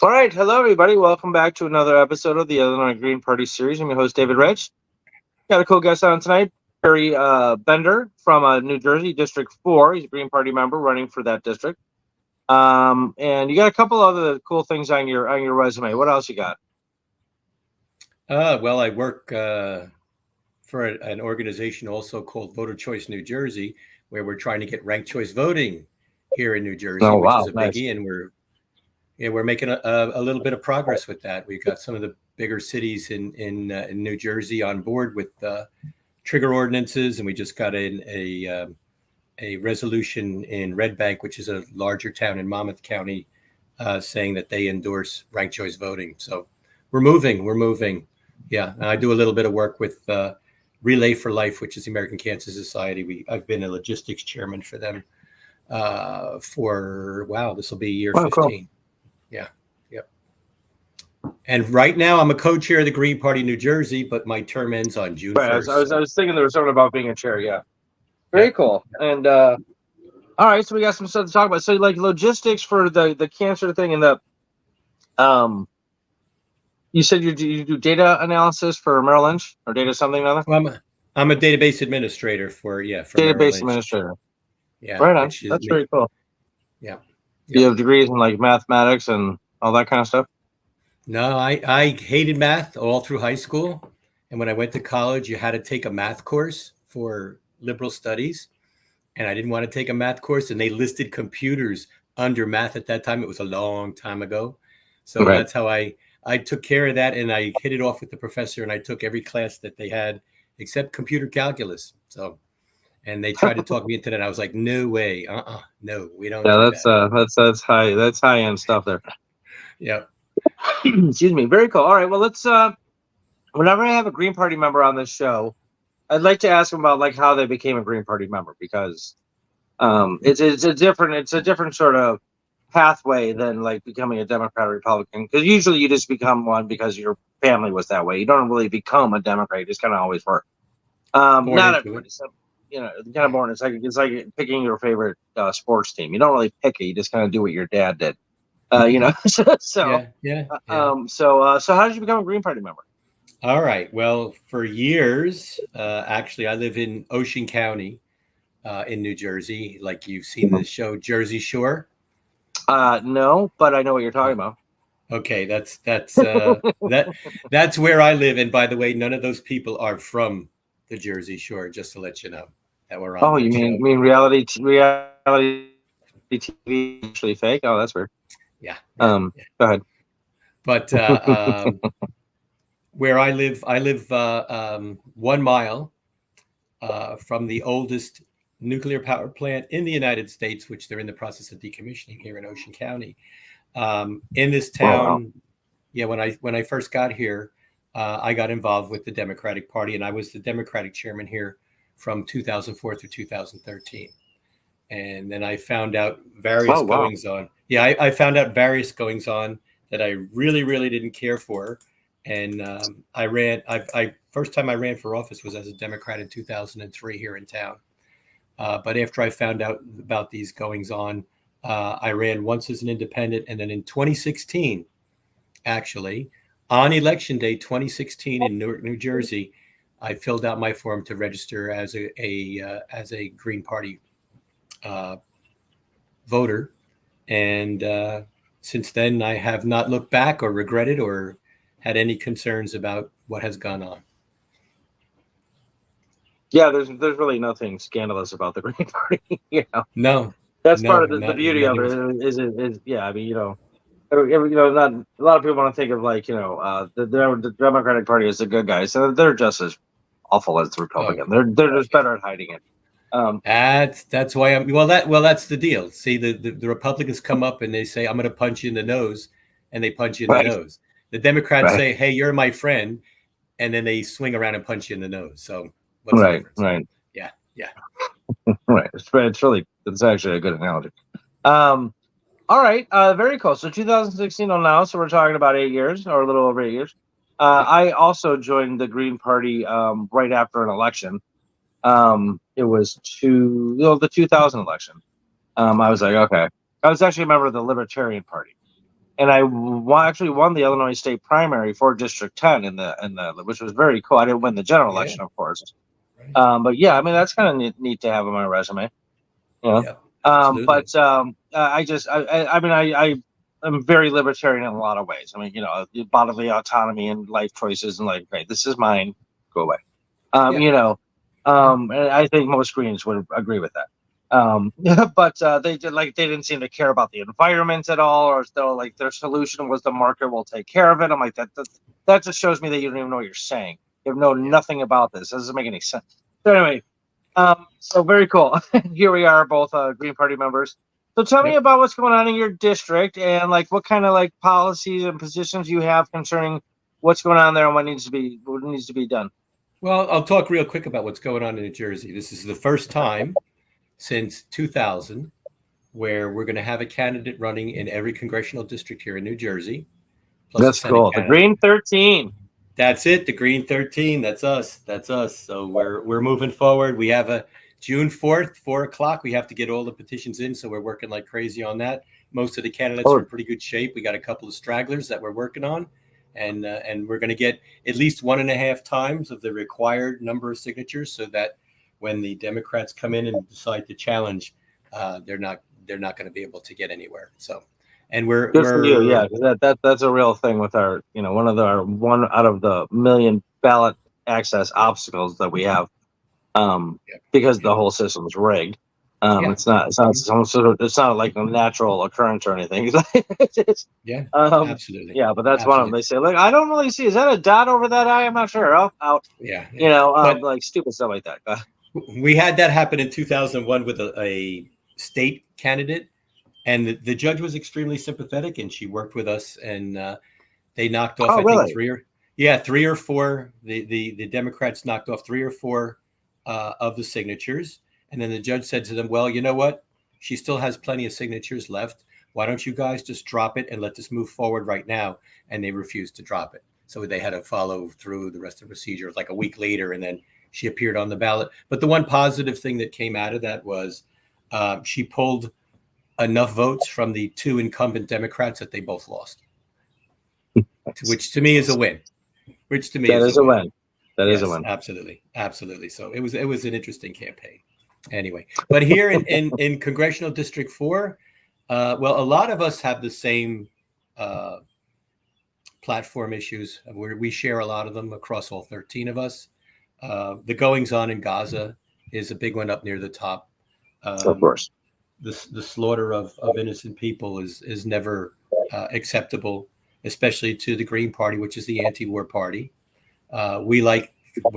All right. Hello, everybody. Welcome back to another episode of the Illinois Green Party series. I'm your host, David Rich. Got a cool guest on tonight, Barry Bendar from New Jersey, District 4. He's a Green Party member running for that district. And you got a couple other cool things on your resume. What else you got? Well, I work for an organization also called Voter Choice New Jersey, where we're trying to get ranked choice voting here in New Jersey, Oh, which wow. is a Nice. biggie, and we're making a little bit of progress with that. We've got some of the bigger cities in New Jersey on board with trigger ordinances, and we just got a resolution in Red Bank, which is a larger town in Monmouth County, saying that they endorse ranked choice voting. So we're moving. Yeah, and I do a little bit of work with Relay for Life, which is the American Cancer Society. I've been a logistics chairman for them this will be year 15. Cool. Yeah. Yep. And right now I'm a co-chair of the Green Party New Jersey, but my term ends on June 1st. I was thinking there was something about being a chair. Yeah. Very cool. And all right, so we got some stuff to talk about. So like logistics for the cancer thing and the you said you do data analysis for Merrill Lynch or data something or other? Well, I'm a database administrator for database administrator. Yeah. Right on. That's very cool. Yeah. Do you have degrees in like mathematics and all that kind of stuff? No, I hated math all through high school. And when I went to college, you had to take a math course for liberal studies. And I didn't want to take a math course. And they listed computers under math at that time. It was a long time ago. So That's how I took care of that. And I hit it off with the professor. And I took every class that they had except computer calculus. And they tried to talk me into that. I was like, no way. No, we don't. Yeah, that's high end stuff there. Yeah. Excuse me. Very cool. All right. Well, let's whenever I have a Green Party member on this show, I'd like to ask them about like how they became a Green Party member, because it's a different sort of pathway than like becoming a Democrat or Republican, because usually you just become one because your family was that way. You don't really become a Democrat. You just kind of always work. Not everybody. Kind of boring. It's like picking your favorite sports team. You don't really pick it. You just kind of do what your dad did. So how did you become a Green Party member? All right. Well, for years, actually, I live in Ocean County, in New Jersey. Like you've seen the show Jersey Shore. No, but I know what you're talking about. Okay, that's that's where I live. And by the way, none of those people are from the Jersey Shore. Just to let you know that we're on. Oh, you mean reality TV actually fake? Oh, that's weird. Yeah. Go ahead. But where I live 1 mile from the oldest nuclear power plant in the United States, which they're in the process of decommissioning here in Ocean County. In this town, when I first got here, I got involved with the Democratic Party, and I was the Democratic chairman here from 2004 through 2013. And then I found out various goings on. Yeah, I found out various goings on that I really, really didn't care for. And first time I ran for office was as a Democrat in 2003 here in town. But after I found out about these goings on, I ran once as an independent. And then in 2016, actually, on election day 2016 in Newark, New Jersey, I filled out my form to register as a Green Party voter. And since then, I have not looked back or regretted or had any concerns about what has gone on. Yeah, there's really nothing scandalous about the Green Party. No, that's part of the beauty of it. Is I mean, not a lot of people want to think of like the Democratic Party as the good guys. So they're just as awful as the Republican. They're just better at hiding it. That's why that's the deal. See, the Republicans come up and they say, I'm going to punch you in the nose, and they punch you in the nose. The Democrats say, hey, you're my friend, and then they swing around and punch you in the nose. So what's the difference? Right. Yeah. Right. It's actually a good analogy. All right. Very cool. So 2016 on now. So we're talking about 8 years or a little over 8 years. I also joined the Green Party right after an election. It was the 2000 election. I was like, okay. I was actually a member of the Libertarian Party. and I actually won the Illinois state primary for District 10 which was very cool. I didn't win the general Yeah. election, of course. Right. But yeah, I mean, that's kind of neat to have on my resume. You know? Yeah. Absolutely. I'm very libertarian in a lot of ways. I mean, bodily autonomy and life choices, and like, okay, this is mine, go away. Yeah. And I think most Greens would agree with that. But they didn't seem to care about the environment at all, or as though like their solution was the market will take care of it. I'm like, that just shows me that you don't even know what you're saying. You know nothing about this. It doesn't make any sense. So anyway, so very cool. Here we are, both Green Party members. So tell me Yep. about what's going on in your district and like what kind of like policies and positions you have concerning what's going on there and what needs to be done. Well, I'll talk real quick about what's going on in New Jersey. This is the first time since 2000 where we're going to have a candidate running in every congressional district here in New Jersey. Plus That's cool. The Green 13. That's it. The Green 13. That's us. That's us. So we're moving forward. We have a June 4th, 4:00. We have to get all the petitions in. So we're working like crazy on that. Most of the candidates are in pretty good shape. We got a couple of stragglers that we're working on. And we're going to get at least 1.5 times of the required number of signatures so that when the Democrats come in and decide to challenge, they're not going to be able to get anywhere. So, and we're good for you, yeah. That's a real thing with our, one out of the million ballot access obstacles that we have, because the whole system's rigged. It's not like a natural occurrence or anything. Absolutely. Yeah, but that's one of them. They say, look, I don't really see. Is that a dot over that eye? I'm not sure. Oh, out. Yeah. Like stupid stuff like that. We had that happen in 2001 with a state candidate, and the judge was extremely sympathetic, and she worked with us, and they knocked off, think three or four. The Democrats knocked off 3 or 4 of the signatures. And then the judge said to them, well, you know what? She still has plenty of signatures left. Why don't you guys just drop it and let this move forward right now? And they refused to drop it. So they had to follow through the rest of the procedure like a week later. And then she appeared on the ballot. But the one positive thing that came out of that was she pulled enough votes from the 2 incumbent Democrats that they both lost, which to me is a win. That is a win. That is a win. Absolutely. Absolutely. So it was an interesting campaign. Anyway, but here in Congressional District 4, well, a lot of us have the same platform issues. We share a lot of them across all 13 of us. The goings on in Gaza is a big one up near the top. Of course. The slaughter of innocent people is never acceptable, especially to the Green Party, which is the anti-war party. When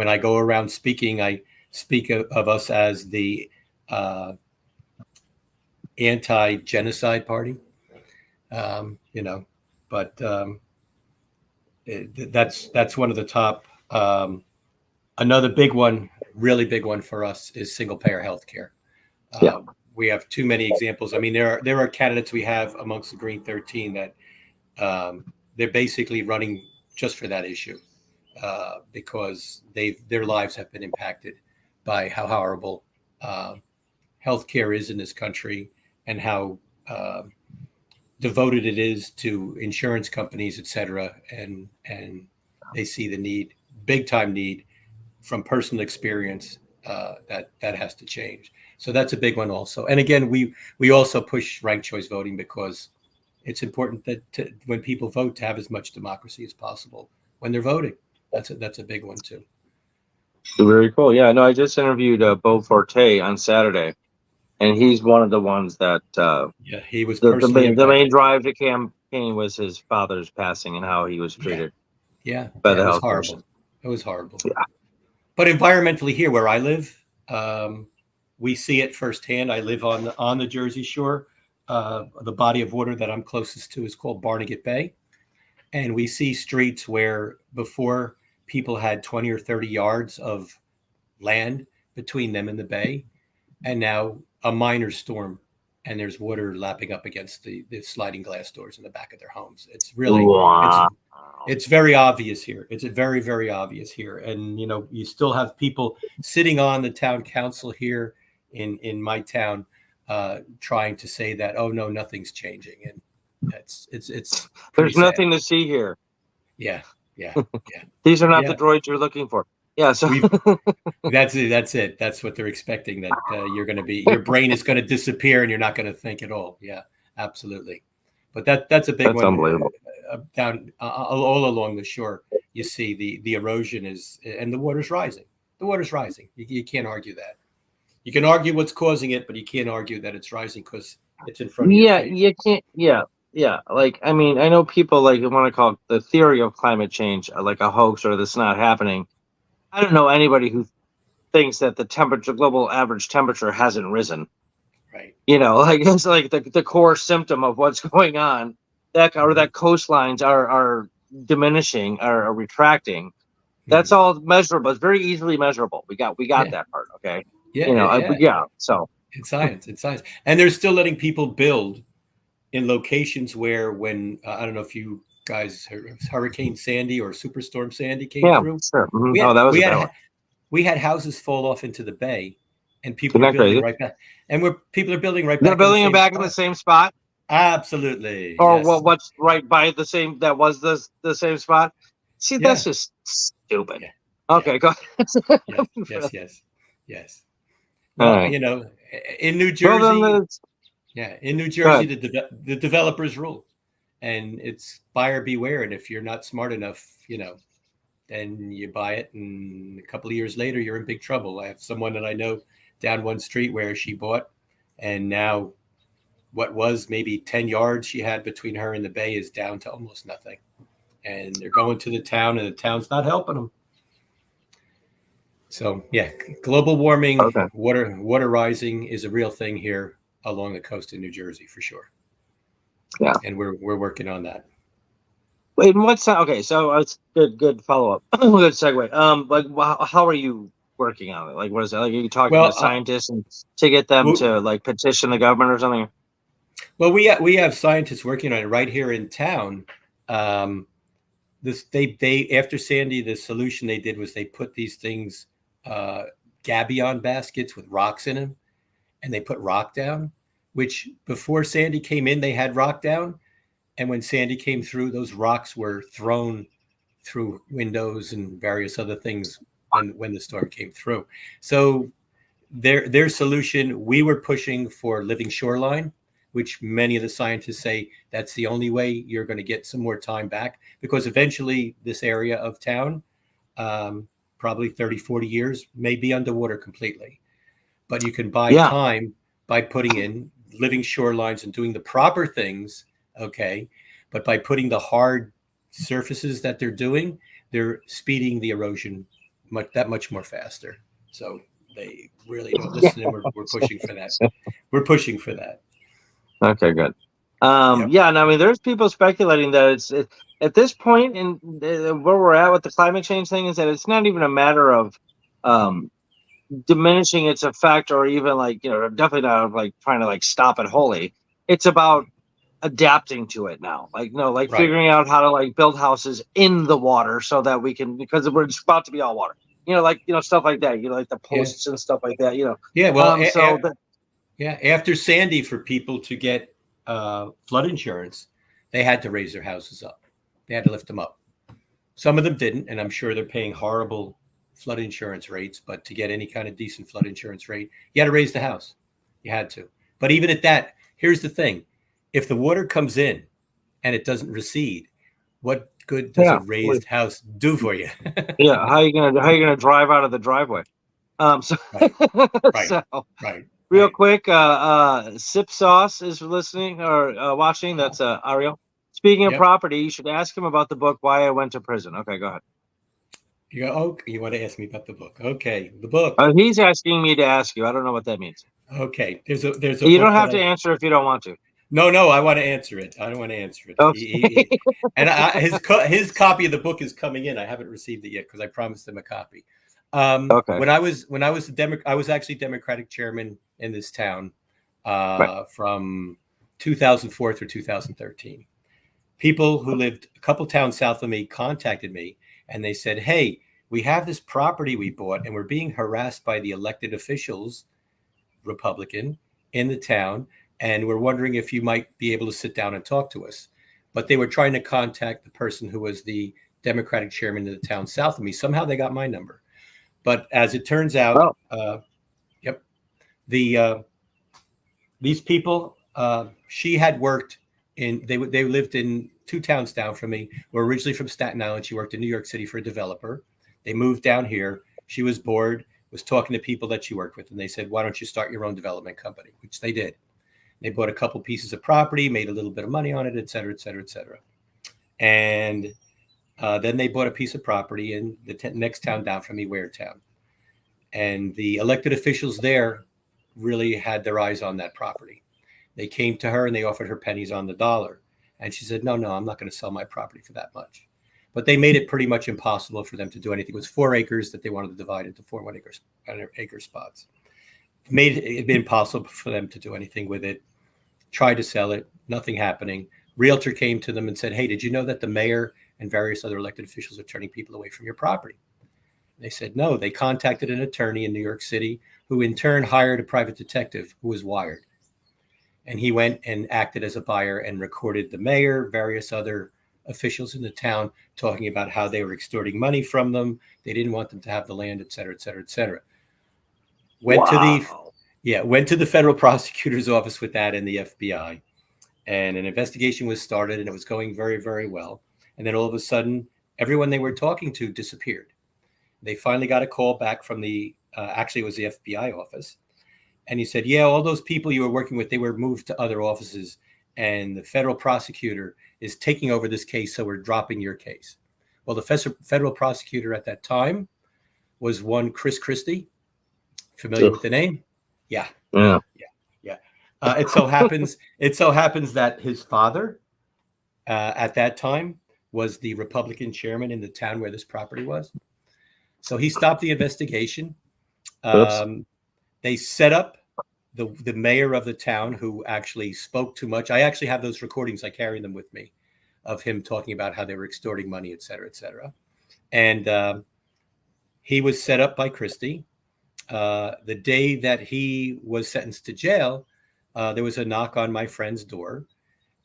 I go around speaking, I speak of us as the anti-genocide party, but that's one of the top. Another big one, really big one for us is single-payer healthcare. We have too many examples. I mean, there are candidates we have amongst the Green 13 that they're basically running just for that issue because their lives have been impacted by how horrible healthcare is in this country and how devoted it is to insurance companies, et cetera. And they see the big time need from personal experience that has to change. So that's a big one also. And again, we also push ranked choice voting because it's important that when people vote to have as much democracy as possible when they're voting. That's a big one too. Very cool. Yeah, no, I just interviewed Bo Forte on Saturday, and he's one of the ones that he was the main drive to campaign was his father's passing and how he was treated. By the health person. It was horrible. Yeah. But environmentally here where I live, we see it firsthand. I live on the Jersey Shore. The body of water that I'm closest to is called Barnegat Bay. And we see streets where before people had 20 or 30 yards of land between them and the bay. And now a minor storm and there's water lapping up against the sliding glass doors in the back of their homes. It's really, it's very obvious here. It's very, very obvious here. And, you still have people sitting on the town council here in my town trying to say that, oh, no, nothing's changing. And it's pretty There's sad. nothing to see here. Yeah, yeah, yeah, These are not yeah. the droids you're looking for. Yeah, so That's it. That's it. That's what they're expecting. That your brain is going to disappear, and you're not going to think at all. Yeah, absolutely. But that's a big that's one unbelievable. down all along the shore. You see the erosion is, and the water's rising. The water's rising. You can't argue that. You can argue what's causing it, but you can't argue that it's rising because it's in front of your Yeah, face. you can't. Yeah, yeah. Like, I mean, I know people like want to call it the theory of climate change like a hoax or this not happening. I don't know anybody who thinks that the temperature, global average temperature, hasn't risen. Right. Like it's like the core symptom of what's going on. That coastlines are diminishing, are retracting. That's Mhm. all measurable. It's very easily measurable. We got Yeah. that part. Okay. Yeah. Yeah. Yeah. So It's science. It's science. And they're still letting people build in locations where when I don't know if you guys heard, Hurricane Sandy or Superstorm Sandy came yeah, through. sure. We Oh, had that was we a bad had one. we had houses fall off into the bay, and people Isn't are that building crazy? right back, and people are building right They're back in the building it same back in the spot. same spot, Absolutely, or yes, what's right by the same that was the same spot. See, that's yeah, just stupid. yeah, yeah, Okay, go ahead. yes. Yes. All Well, right. in New Well, then Jersey, in New go Jersey, ahead. the developers rule, and it's buyer beware. And if you're not smart enough, then you buy it, and a couple of years later, you're in big trouble. I have someone that I know down one street where she bought, and now what was maybe 10 yards she had between her and the bay is down to almost nothing. And they're going to the town, and the town's not helping them. So, yeah, global warming, Okay. water rising is a real thing here along the coast of New Jersey for sure. Yeah. And we're working on that. Wait, what's okay? So it's good follow up. Good segue. Like, how are you working on it? Like, what is it? Like, are you talking to Well, scientists and to get them to like petition the government or something? well, we have scientists working on it right here in town. They after Sandy, the solution they did was they put these things, gabion baskets with rocks in them, and they put rock down. Which before Sandy came in, they had rock down, and when Sandy came through, those rocks were thrown through windows and various other things when the storm came through. So their solution, we were pushing for living shoreline, which many of the scientists say that's the only way you're going to get some more time back, because eventually this area of town, probably 30, 40 years, may be underwater completely. But you can buy Yeah. time by putting in living shorelines and doing the proper things, okay? But by putting the hard surfaces that they're doing, they're speeding the erosion much more faster. So they really don't listen, and we're pushing for that. We're pushing for that. Okay, good. Yep. Yeah, and I mean, there's people speculating that at this point in where we're at with the climate change thing is that it's not even a matter of um, diminishing its effect or even like definitely not like trying to like stop it wholly. It's about adapting to it now, like like Right. figuring out how to like build houses in the water so that we can, because we're just about to be all water. Like stuff like that. Like the Yeah. posts and stuff like that. Yeah. Well, So after Sandy, for people to get flood insurance, they had to raise their houses up. They had to lift them up. Some of them didn't, and I'm sure they're paying horrible flood insurance rates. But to get any kind of decent flood insurance rate, you had to raise the house. You had to. But even at that, here's the thing: if the water comes in and it doesn't recede, what good does a raised house do for you? yeah, how you gonna drive out of the driveway? So Right. so Right. real quick, Sip Sauce is listening or watching. That's Ariel. Speaking of Yep. property, you should ask him about the book "Why I Went to Prison." Okay, go ahead. You go, oh, you want to ask me about the book? Okay, the book. He's asking me to ask you. I don't know what that means. Okay, there's a You don't book have that to answer if you don't want to. No, I want to answer it. I don't want to answer it. Okay. And his copy of the book is coming in. I haven't received it yet because I promised him a copy. Okay. When I was I was actually Democratic chairman in this town from 2004 through 2013. People who lived a couple towns south of me contacted me, and they said, "Hey, we have this property we bought, and we're being harassed by the elected officials, Republican, in the town. and we're wondering if you might be able to sit down and talk to us. But they were trying to contact the person who was the Democratic chairman of the town south of me. Somehow they got my number. But as it turns out, yep, these people, she had worked in, they lived in 2 towns down from me, were originally from Staten Island. She worked in New York City for a developer. They moved down here. She was bored, was talking to people that she worked with, and they said, why don't you start your own development company, which they did. They bought a couple pieces of property, made a little bit of money on it, et cetera, et cetera, et cetera. And then they bought a piece of property in the next town down from me, Ware Town. And the elected officials there really had their eyes on that property. They came to her and they offered her pennies on the dollar. And she said, no, I'm not going to sell my property for that much. But they made it pretty much impossible for them to do anything. It was 4 acres that they wanted to divide into 4 1-acre spots. Made it impossible for them to do anything with it. Tried to sell it, nothing happening. Realtor came to them and said, hey, did you know that the mayor and various other elected officials are turning people away from your property? They said no. They contacted an attorney in New York City, who in turn hired a private detective who was wired. And he went and acted as a buyer and recorded the mayor, various other officials in the town talking about how they were extorting money from them. They didn't want them to have the land, et cetera, et cetera, et cetera. Went to the federal prosecutor's office with that and the FBI. And an investigation was started, and it was going very, very well. And then all of a sudden, everyone they were talking to disappeared. They finally got a call back from actually it was the FBI office. And he said, yeah, all those people you were working with, they were moved to other offices. And the federal prosecutor is taking over this case, so we're dropping your case. Well, the federal prosecutor at that time was one Chris Christie. Familiar with the name? Yeah. It so happens that his father at that time was the Republican chairman in the town where this property was. So he stopped the investigation. They set up the mayor of the town, who actually spoke too much. I actually have those recordings. I carry them with me, of him talking about how they were extorting money, et cetera, et cetera. And he was set up by Christie. The day that he was sentenced to jail, there was a knock on my friend's door,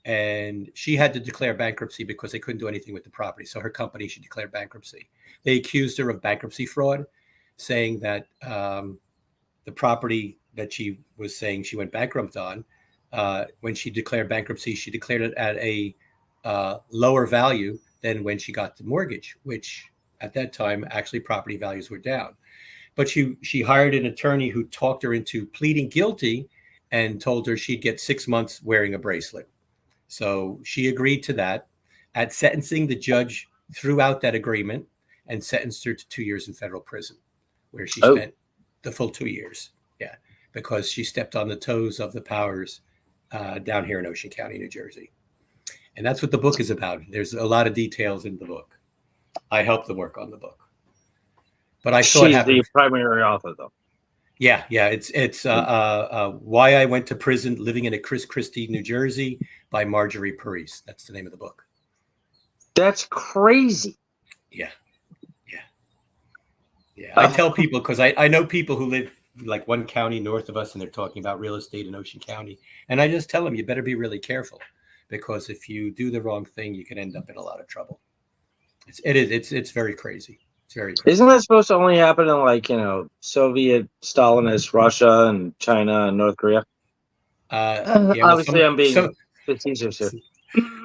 and she had to declare bankruptcy because they couldn't do anything with the property. So her company, she declared bankruptcy. They accused her of bankruptcy fraud, saying that the property that she was saying she went bankrupt on, when she declared bankruptcy, she declared it at a lower value than when she got the mortgage, which at that time, actually property values were down. But she hired an attorney who talked her into pleading guilty and told her she'd get 6 months wearing a bracelet. So she agreed to that. At sentencing, the judge threw out that agreement and sentenced her to 2 years in federal prison, where she spent the full 2 years. Yeah, because she stepped on the toes of the powers down here in Ocean County, New Jersey. And that's what the book is about. There's a lot of details in the book. I helped them work on the book. But I saw it happen. She's the primary author, though. Yeah. It's Why I Went to Prison, Living in a Chris Christie, New Jersey, by Marjorie Parise. That's the name of the book. That's crazy. Yeah. I tell people, because I know people who live like one county north of us, and they're talking about real estate in Ocean County. And I just tell them, you better be really careful, because if you do the wrong thing, you can end up in a lot of trouble. It's very crazy. It's very crazy. Isn't that supposed to only happen in, like, Soviet, Stalinist Russia and China and North Korea? Obviously, I'm being facetious here.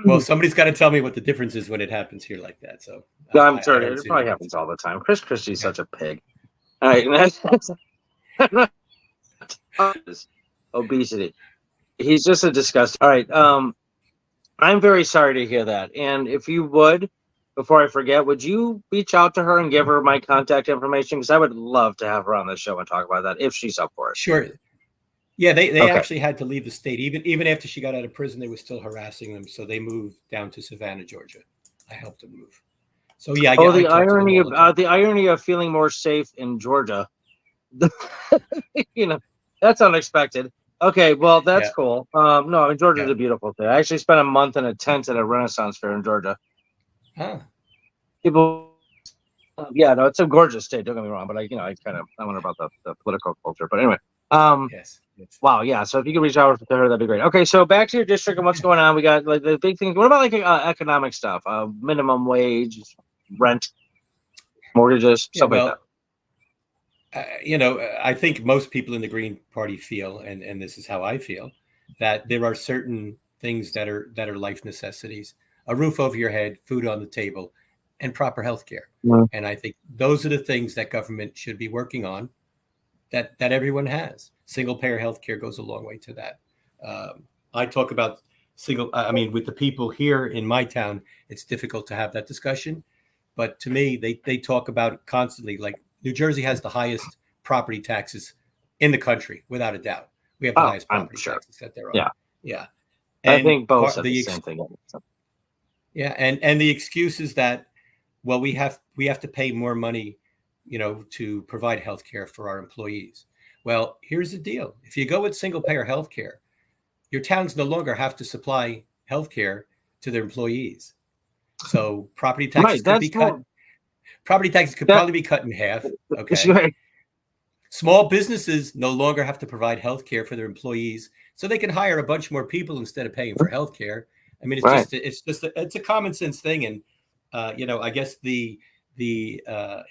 Well, somebody's got to tell me what the difference is when it happens here like that. So I'm sorry, it probably happens all the time. Chris Christie's such a pig. All right, obesity. He's just a disgust. All right, I'm very sorry to hear that. And if you would, before I forget, would you reach out to her and give her my contact information? Because I would love to have her on the show and talk about that if she's up for it. Sure. Yeah, they actually had to leave the state. Even after she got out of prison, they were still harassing them. So they moved down to Savannah, Georgia. I helped them move. So yeah. The irony of feeling more safe in Georgia. That's unexpected. Okay, well, that's cool. No, I mean, Georgia's a beautiful state. I actually spent a month in a tent at a Renaissance fair in Georgia. Huh. People, it's a gorgeous state. Don't get me wrong, but I wonder about the political culture. But anyway. Yes. Yes. Wow, yeah. So if you could reach out to her, that'd be great. Okay, so back to your district and what's going on. We got like the big things. What about like economic stuff? Minimum wage, rent, mortgages, Yeah. stuff like that. Well, I think most people in the Green Party feel, and this is how I feel, that there are certain things that are life necessities: a roof over your head, food on the table, and proper health care. Mm. And I think those are the things that government should be working on. That everyone has. Single payer health care goes a long way to that. I talk about single. I mean, with the people here in my town, it's difficult to have that discussion. But to me, they talk about it constantly. Like New Jersey has the highest property taxes in the country, without a doubt. We have the Oh, highest I'm property sure. taxes that there are. Yeah, Yeah, I and think both part said the the same thing. yeah, and the excuse is that, well, we have to pay more money, to provide health care for our employees. Well, here's the deal: if you go with single payer health care, your towns no longer have to supply health care to their employees. So property taxes Right. could be That's cut. more Property taxes could that. probably be cut in half. Okay. Right. Small businesses no longer have to provide health care for their employees, so they can hire a bunch more people instead of paying for health care. I mean, Right. it's a common sense thing, and I guess the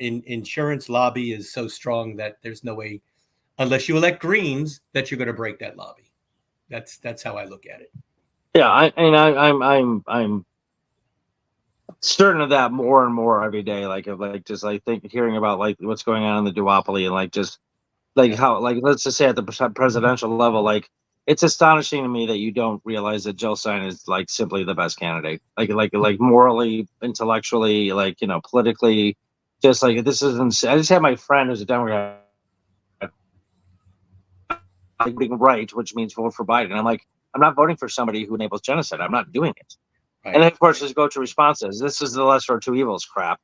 insurance lobby is so strong that there's no way, unless you elect Greens, that you're going to break that lobby. That's how I look at it. Yeah. I'm certain of that more and more every day. Like of like just like hearing about like what's going on in the duopoly and like just like Yeah. how like let's just say at the presidential level, like it's astonishing to me that you don't realize that Jill Stein is like simply the best candidate. Like morally, intellectually, like politically, just like this is insane. I just had my friend who's a Democrat voting right, which means vote for Biden. I'm like, I'm not voting for somebody who enables genocide. I'm not doing it. And Right. then, of course, Right. his go-to response is, "This is the lesser of two evils." Crap.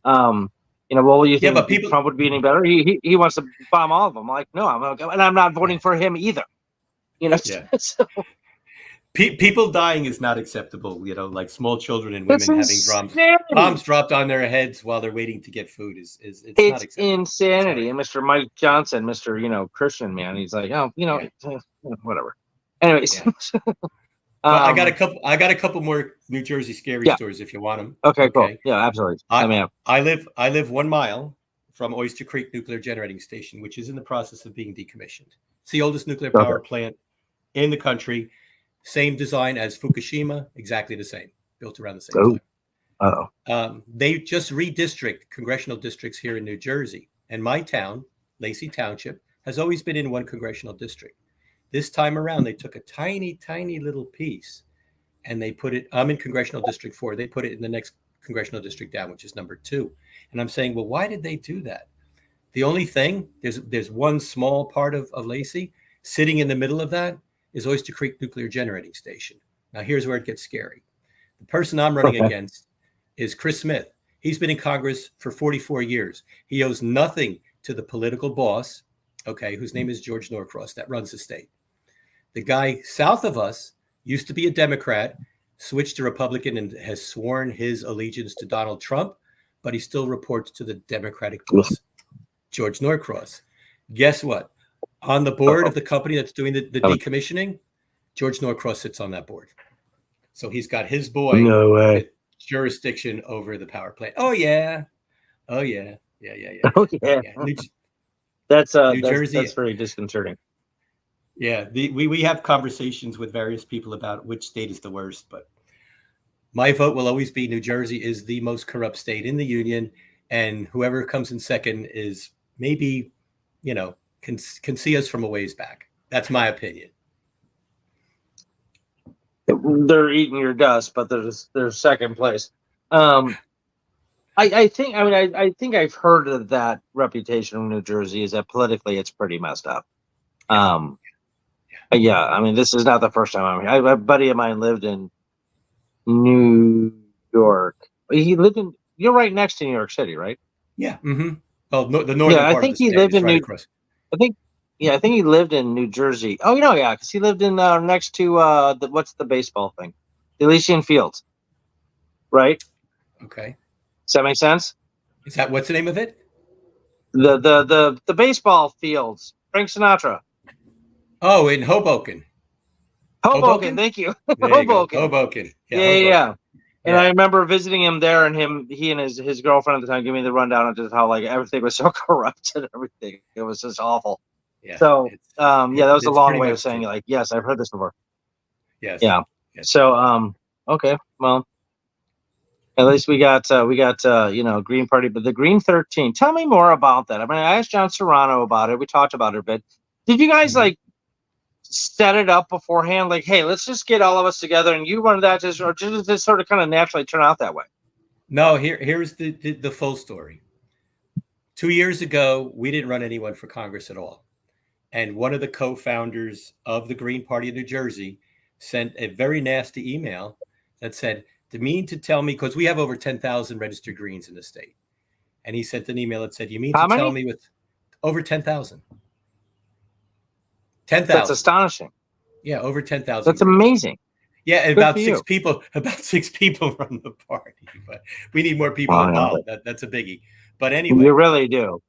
Um, well, you Yeah, but think people Trump would be any better? He wants to bomb all of them. I'm like, no, and I'm not voting yeah, for him either. yeah. So People dying is not acceptable. Like small children and it's women having bombs insanity. dropped on their heads while they're waiting to get food is it's not It's acceptable. insanity. Sorry. And Mr. Mike Yeah. Johnson, Mr. Christian man, he's like, oh, Yeah. whatever. Anyways, Yeah. Well, I got a um, couple. I got a couple more New Jersey scary yeah, stories if you want them. okay, cool, Okay. yeah, absolutely. I I mean, I live 1 mile from Oyster Creek Nuclear Generating Station, which is in the process of being decommissioned. It's the oldest nuclear okay. power plant in the country. Same design as Fukushima, exactly the same, built around the same Oh, time. oh, They just redistrict congressional districts here in New Jersey, and my town, Lacey Township, has always been in one congressional district. This time around, they took a tiny, tiny little piece and they put it. I'm in Congressional District 4. They put it in the next congressional district down, which is number 2. And I'm saying, well, why did they do that? The only thing, there's one small part of Lacey. Sitting in the middle of that is Oyster Creek Nuclear Generating Station. Now, here's where it gets scary. The person I'm running okay. against is Chris Smith. He's been in Congress for 44 years. He owes nothing to the political boss, okay, whose name is George Norcross, that runs the state. The guy south of us used to be a Democrat, switched to Republican, and has sworn his allegiance to Donald Trump, but he still reports to the Democratic boss, George Norcross. Guess what? On the board Uh-oh. of the company that's doing the Oh, decommissioning, George Norcross sits on that board. So he's got his boy no way. with jurisdiction over the power plant. Oh yeah. Oh yeah. Yeah, yeah, yeah, Oh yeah. yeah. Yeah. That's New that's Jersey. very disconcerting. Yeah. We have conversations with various people about which state is the worst, but my vote will always be New Jersey is the most corrupt state in the union, and whoever comes in second is maybe, can see us from a ways back. That's my opinion. They're eating your dust, but there's second place. I think I think I've heard of that reputation in New Jersey is that politically it's pretty messed up. Yeah. Um, Yeah. yeah, I mean this is not the first time I'm here. A buddy of mine lived in New York. He lived in You're right next to New York City, right? Yeah. Mm-hmm. Well, the Yeah, northern I part of think the he state lived is in right New. across. I think yeah, I think he lived in New Jersey. Oh, yeah, because he lived in next to what's the baseball thing, the Elysian Fields, right? Okay. Does that make sense? What's the name of it? The baseball fields. Frank Sinatra. Oh, in Hoboken. Hoboken, Hoboken? thank you. There you go. Hoboken. Hoboken. Yeah, Yeah, yeah, yeah. Hoboken. And I Yeah. remember visiting him there, and he and his girlfriend at the time gave me the rundown of just how like everything was so corrupt and everything. It was just awful. Yeah. So, yeah, that was a It's long pretty way of much saying true. like, yes, I've heard this before. Yes. Yeah. Yes. So, okay, well, at least we got Green Party, but the Green 13. Tell me more about that. I mean, I asked John Serrano about it. We talked about it a bit. Did you guys Mhm. like set it up beforehand? Like, hey, let's just get all of us together and you run that, or just sort of kind of naturally turn out that way? No, here's the full story. 2 years ago, we didn't run anyone for Congress at all. And one of the co-founders of the Green Party of New Jersey sent a very nasty email that said, "To mean to tell me," because we have over 10,000 registered Greens in the state. And he sent an email that said, "You mean to How tell many? me with over 10,000? That's 10,000. astonishing. Yeah, over 10,000 That's Greens." amazing. Yeah, and Good for about six you. people, about 6 people run the party, but we need more people Wow, involved. That's a biggie. But you anyway, really do.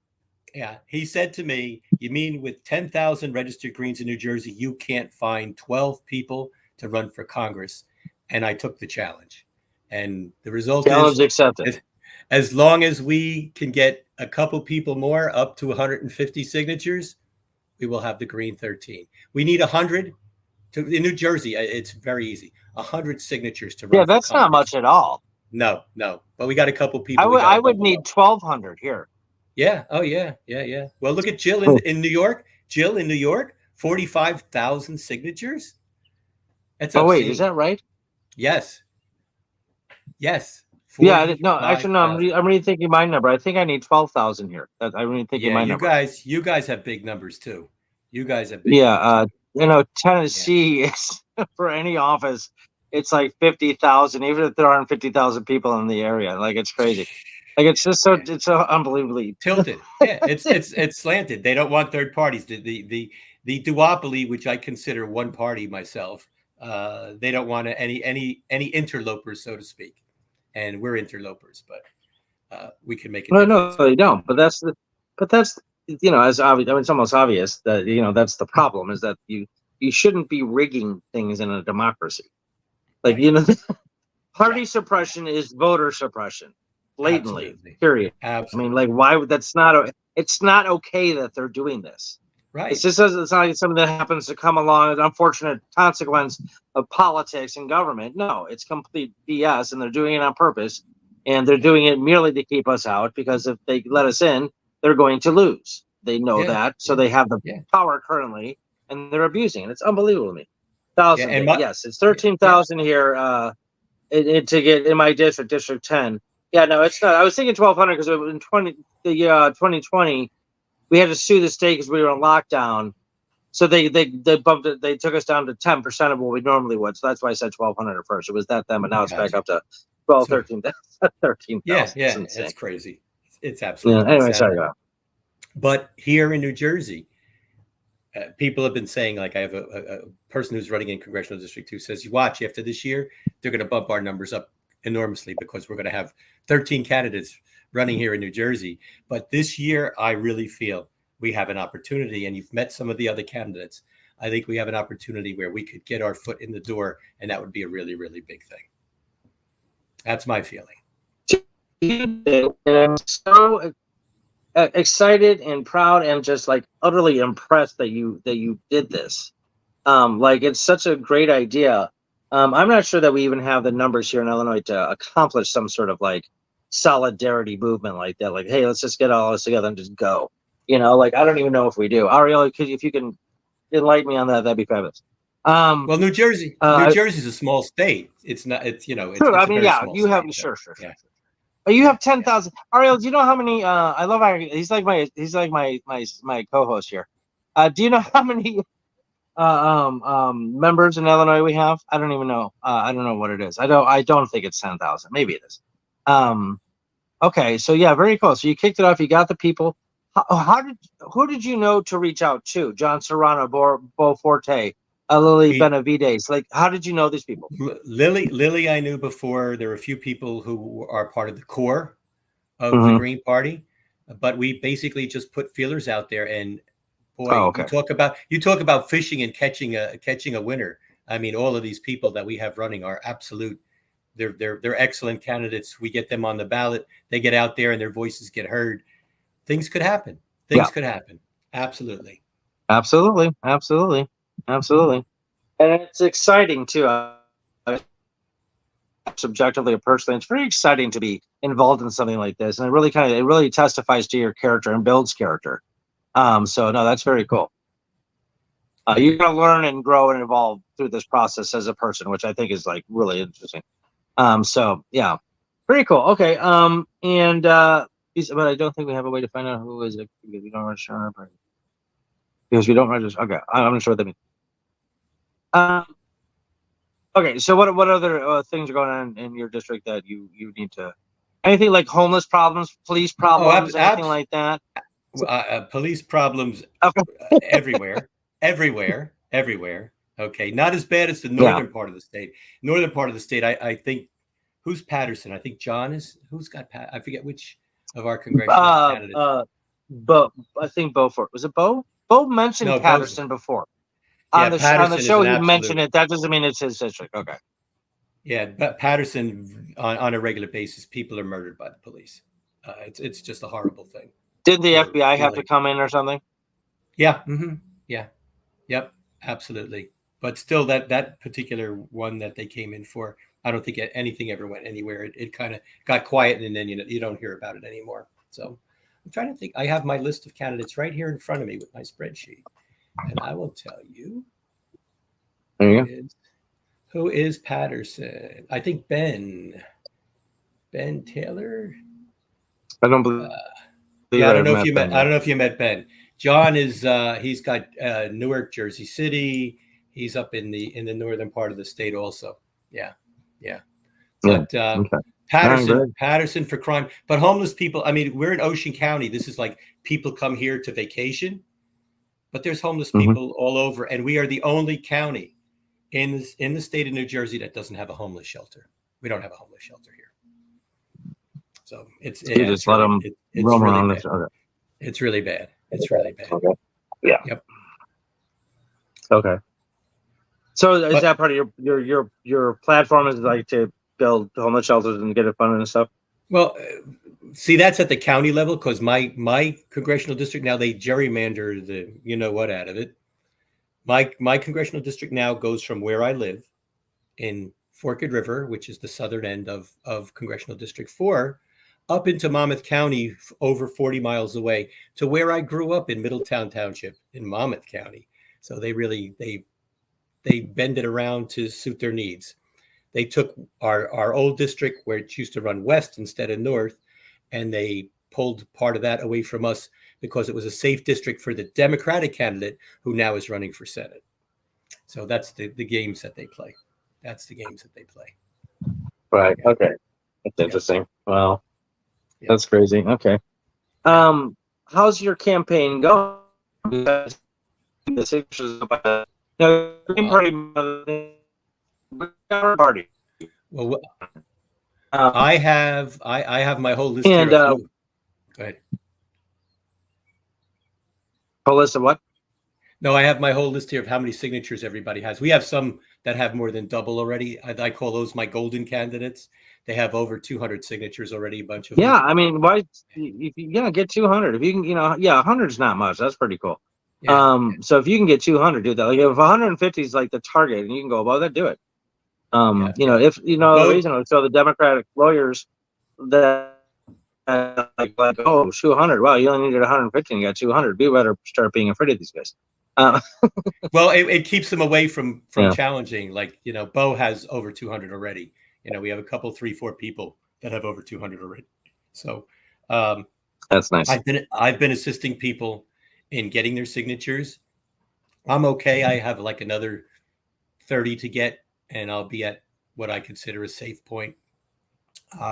yeah, he said to me, "You mean with 10,000 registered Greens in New Jersey, you can't find 12 people to run for Congress?" And I took the challenge. And the result is, Challenge accepted. as long as we can get a couple people more, up to 150 signatures, we will have the Green 13. We need 100 in New Jersey. It's very easy. 100 signatures to Yeah, run for that's not Congress. much at all. No, no, but we got a couple I people. We would got to I would bump them need up. 1,200 here. Yeah. Oh, yeah. Yeah. Yeah. Well, look at Jill in New York. Jill in New York, 45,000 signatures. That's Oh wait, is obscene. that right? Yes. Yes. Yeah, I didn't. No, actually, no. I'm 45,000. I'm rethinking my number. I think I need 12,000 here. I'm rethinking Yeah. my You number. guys, you guys have big numbers too. You guys have big Yeah, numbers. Yeah. Tennessee is for any office, it's like 50,000, even if there aren't 50,000 people in the area. Like it's crazy. Like it's just so Yeah. it's so unbelievably. Tilted. Yeah. It's slanted. They don't want third parties. The duopoly, which I consider one party myself, they don't want any interlopers, so to speak. And we're interlopers, but we can make a No, no, difference. they don't. But that's as obvious. I mean, it's almost obvious that that's the problem is that you shouldn't be rigging things in a democracy. Like Right. Yeah. party Yeah. suppression is voter suppression, blatantly. Absolutely. Period. I mean, like, Absolutely. why would that's not? It's not okay that they're doing this. It's Right. just it's not like something that happens to come along as an unfortunate consequence of politics and government. No, it's complete BS, and they're doing it on purpose, and they're Yeah. doing it merely to keep us out because if they let us in, they're going to lose. They know Yeah. that, so Yeah. they have the Yeah. power currently, and they're abusing it. It's unbelievable to me. Yeah. Thousand, And my yes, it's yeah. 13,000 here. To get in my District 10. Yeah, no, it's not. I was thinking 1,200 because in 2020 we had to sue the state because we were in lockdown. So they bumped it. They took us down to 10% of what we normally would. So that's why I said 1,200 at first. It was that then, but now it's back Gotcha. up to 12, So 13, yeah. 13,000. It's Yeah. insane. It's crazy. It's Yeah. absolute Anyway, sorry insanity. about But here in New Jersey, people have been saying, like, I have a person who's running in Congressional District 2 says, you watch, after this year, they're going to bump our numbers up enormously because we're going to have 13 candidates running here in New Jersey. But this year, I really feel we have an opportunity, and you've met some of the other candidates. I think we have an opportunity where we could get our foot in the door, and that would be a really, really big thing. That's my feeling. and I'm so excited and proud and just like utterly impressed that you did this. Like it's such a great idea. I'm not sure that we even have the numbers here in Illinois to accomplish some sort of like solidarity movement like that. Like, hey, let's just get all this together and just go. Like I don't even know if we do. Ariel, if you can enlighten me on that, that'd be fabulous. Well, New Uh, Jersey's a small state. It's not. True. I It's a mean, very yeah, small you have state. So sure. yeah, You yeah, have yeah. 10,000. Ariel, do you know how many? I love Ariel. He's like my co-host here. Do you know how many members in Illinois we have? I don't even know. I don't know what it is. I don't think it's 10,000. Maybe it is. Um, okay, so yeah, very cool. So you kicked it off. You got the people. Who did you know to reach out to? John Serrano, Bo Forte, Lily He Benavides. Like, how did you know these people? Lily, I knew before. There were a few people who are part of the core of the Mm-hmm. Green Party, but we basically just put feelers out there, and Boy, Oh, okay. you talk about fishing and catching a winner. I mean, all of these people that we have running are absolute. They're excellent candidates. We get them on the ballot. They get out there and their voices get heard. Things could happen. Yeah, Things could happen. Absolutely. absolutely, absolutely, absolutely. And it's exciting too. Subjectively or personally, it's very exciting to be involved in something like this, and it really testifies to your character and builds character. So no, that's very cool. Thank You're you. gonna learn and grow and evolve through this process as a person, which I think is like really interesting. So yeah, very cool. Okay. But I don't think we have a way to find out who is it because we don't register our party. Because we don't register. Okay, I'm not sure what that means. Um, okay, so what other things are going on in your district that you need to? Anything like homeless problems, police Oh, problems, anything like that? police problems Okay. everywhere, everywhere. Okay, not as bad as the Yeah. northern part of the state. Northern part of the state, I think. Who's Patterson? I think John is. Who's got Pat? I forget which of our congressional Uh, candidates. uh, Bo, I think Beaufort. Was it Bo? Bo mentioned No, Bo's. Patterson before Yeah, on the Patterson is show. an He mentioned absolute. it. That doesn't mean it's his district. Okay. Yeah, but Patterson on a regular basis, people are murdered by the police. It's just a horrible thing. Did the For FBI have to dealing. come in or something? Yeah. Yeah. Yep. Absolutely. But still, that particular one that they came in for, I don't think anything ever went anywhere. It kind of got quiet, and then you don't hear about it anymore. So I'm trying to think. I have my list of candidates right here in front of me with my spreadsheet, and I will tell you There you go. who is Patterson. I think Ben Taylor. I don't believe Yeah, I don't I've know if met you met. Ben I yet. don't know if you met Ben. John is he's got Newark, Jersey City. He's up in the northern part of the state also. Yeah, yeah. Yeah. But Okay. Patterson for crime. But homeless people. I mean, we're in Ocean County. This is like people come here to vacation, but there's homeless Mm-hmm. people all over, and we are the only county in the state of New Jersey that doesn't have a homeless shelter. We don't have a homeless shelter here. So You just let them it's roam really around. bad. Okay. It's really bad. It's really bad. Okay. Yeah. Yep. Okay. So is But that part of your platform is like to build homeless shelters and get it funded and stuff? well, see, that's at the county level because my congressional district now they gerrymander the you know what out of it. My congressional district now goes from where I live in Forked River, which is the southern end of Congressional District 4, up into Monmouth County, over 40 miles away, to where I grew up in Middletown Township in Monmouth County. So they bend it around to suit their needs. They took our old district where it used to run west instead of north, and they pulled part of that away from us because it was a safe district for the Democratic candidate who now is running for Senate. So that's the games that they play. That's the games that they play. Right. Yeah. Okay. That's Yeah. interesting. Wow. Yeah. That's crazy. Okay. Yeah. How's your campaign going? Because the signatures about the Green Party. Well, Um, I have my whole list here and of who. Go ahead. a list of what? No, I have my whole list here of how many signatures everybody has. We have some that have more than double already. I call those my golden candidates. They have over 200 signatures already. A bunch of them. Yeah, I mean, why? Get 200. If you can, 100 is not much. That's pretty cool. Yeah. So if you can get 200, do that. Like if 150 is like the target, and you can go above that, do it. Yeah. Yeah. If the Vote. reason, so the Democratic lawyers that like oh, 200. Wow, you only needed 150, and you got 200. We better start being afraid of these guys. Well, it keeps them away from Yeah. challenging. Like Bo has over 200 already. We have a couple, 3, 4 people that have over 200 already. So That's nice. I've been assisting people in getting their signatures. I'm okay. I have like another 30 to get, and I'll be at what I consider a safe point.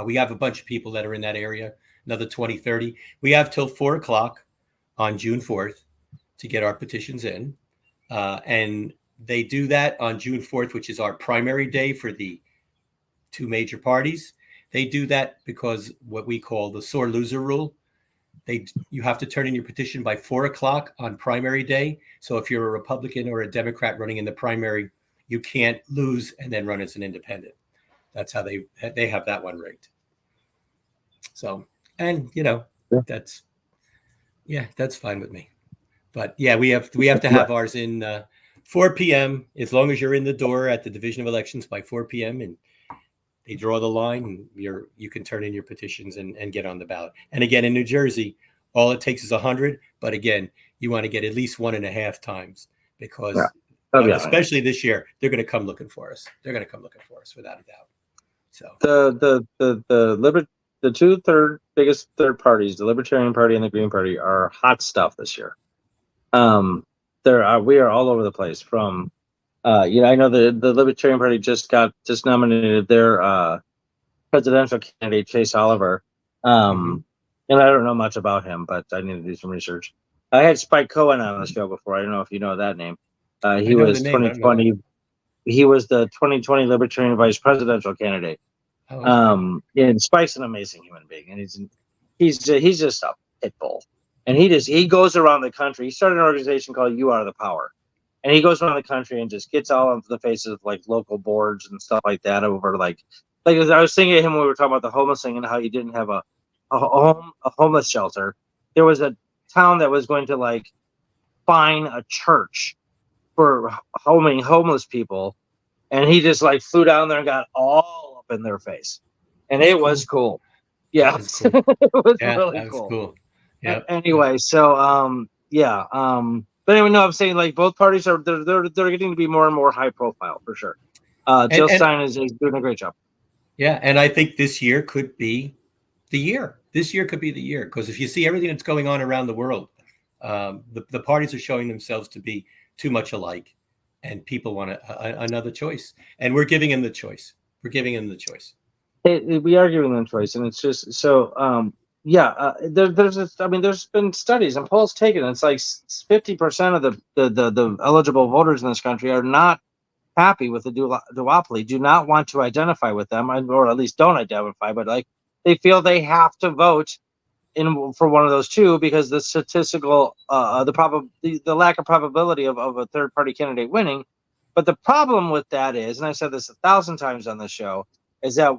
We have a bunch of people that are in that area, another 20, 30. We have till 4:00 on June 4th to get our petitions in. And they do that on June 4th, which is our primary day for the 2 major parties. They do that because what we call the sore loser rule. You have to turn in your petition by 4:00 on primary day. So if you're a Republican or a Democrat running in the primary, you can't lose and then run as an independent. That's how they have that one rigged. So, and that's fine with me. But yeah, we have to have ours in 4 p.m. as long as you're in the door at the Division of Elections by 4 p.m. and they draw the line, and you can turn in your petitions and get on the ballot. And again, in New Jersey, all it takes is 100. But again, you want to get at least 1.5 times because especially this year, they're going to come looking for us. They're going to come looking for us without a doubt. So the two biggest third parties, the Libertarian Party and the Green Party, are hot stuff this year. We are all over the place. From I know the Libertarian Party just nominated their presidential candidate, Chase Oliver. And I don't know much about him, but I need to do some research. I had Spike Cohen on the show before. I don't know if you know that name. He was 2020. He was the 2020 Libertarian vice presidential candidate. Oh, okay. And Spike's an amazing human being, and he's just a pit bull. And he goes around the country. He started an organization called You Are the Power, and he goes around the country and just gets all of the faces of like local boards and stuff like that over like I was thinking of him when we were talking about the homeless thing and how he didn't have a homeless shelter. There was a town that was going to like fine a church for homing homeless people, and he just like flew down there and got all up in their face, and it was cool. Yeah, it was really cool. Yeah. Anyway, so but anyway, no, I'm saying like both parties are they're getting to be more and more high profile for sure. Jill Stein is doing a great job. Yeah, and I think this year could be the year. This year could be the year because if you see everything that's going on around the world, the parties are showing themselves to be too much alike, and people want another choice, and we're giving them the choice. We're giving them the choice. We are giving them choice, and it's just so. There's been studies and polls taken. It's like 50% of the eligible voters in this country are not happy with the duopoly, do not want to identify with them, or at least don't identify, but like they feel they have to vote for one of those two because the statistical, the lack of probability of a third party candidate winning. But the problem with that is, and I said this 1,000 times on the show, is that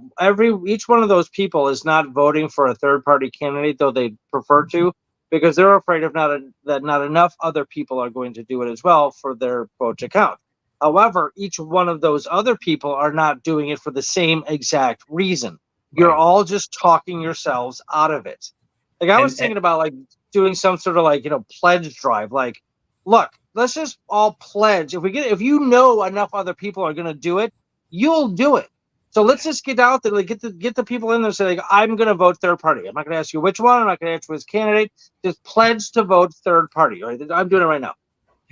each one of those people is not voting for a third party candidate, though they prefer to, because they're afraid of that not enough other people are going to do it as well for their vote to count. However, each one of those other people are not doing it for the same exact reason. Right. You're all just talking yourselves out of it. Like I was thinking about like doing some sort of like, pledge drive. Like, look, let's just all pledge. If you know enough other people are going to do it, you'll do it. So let's just get out there, like get the people in there and say, like, I'm going to vote third party. I'm not going to ask you which one. I'm not going to ask you which candidate. Just pledge to vote third party. All right, I'm doing it right now.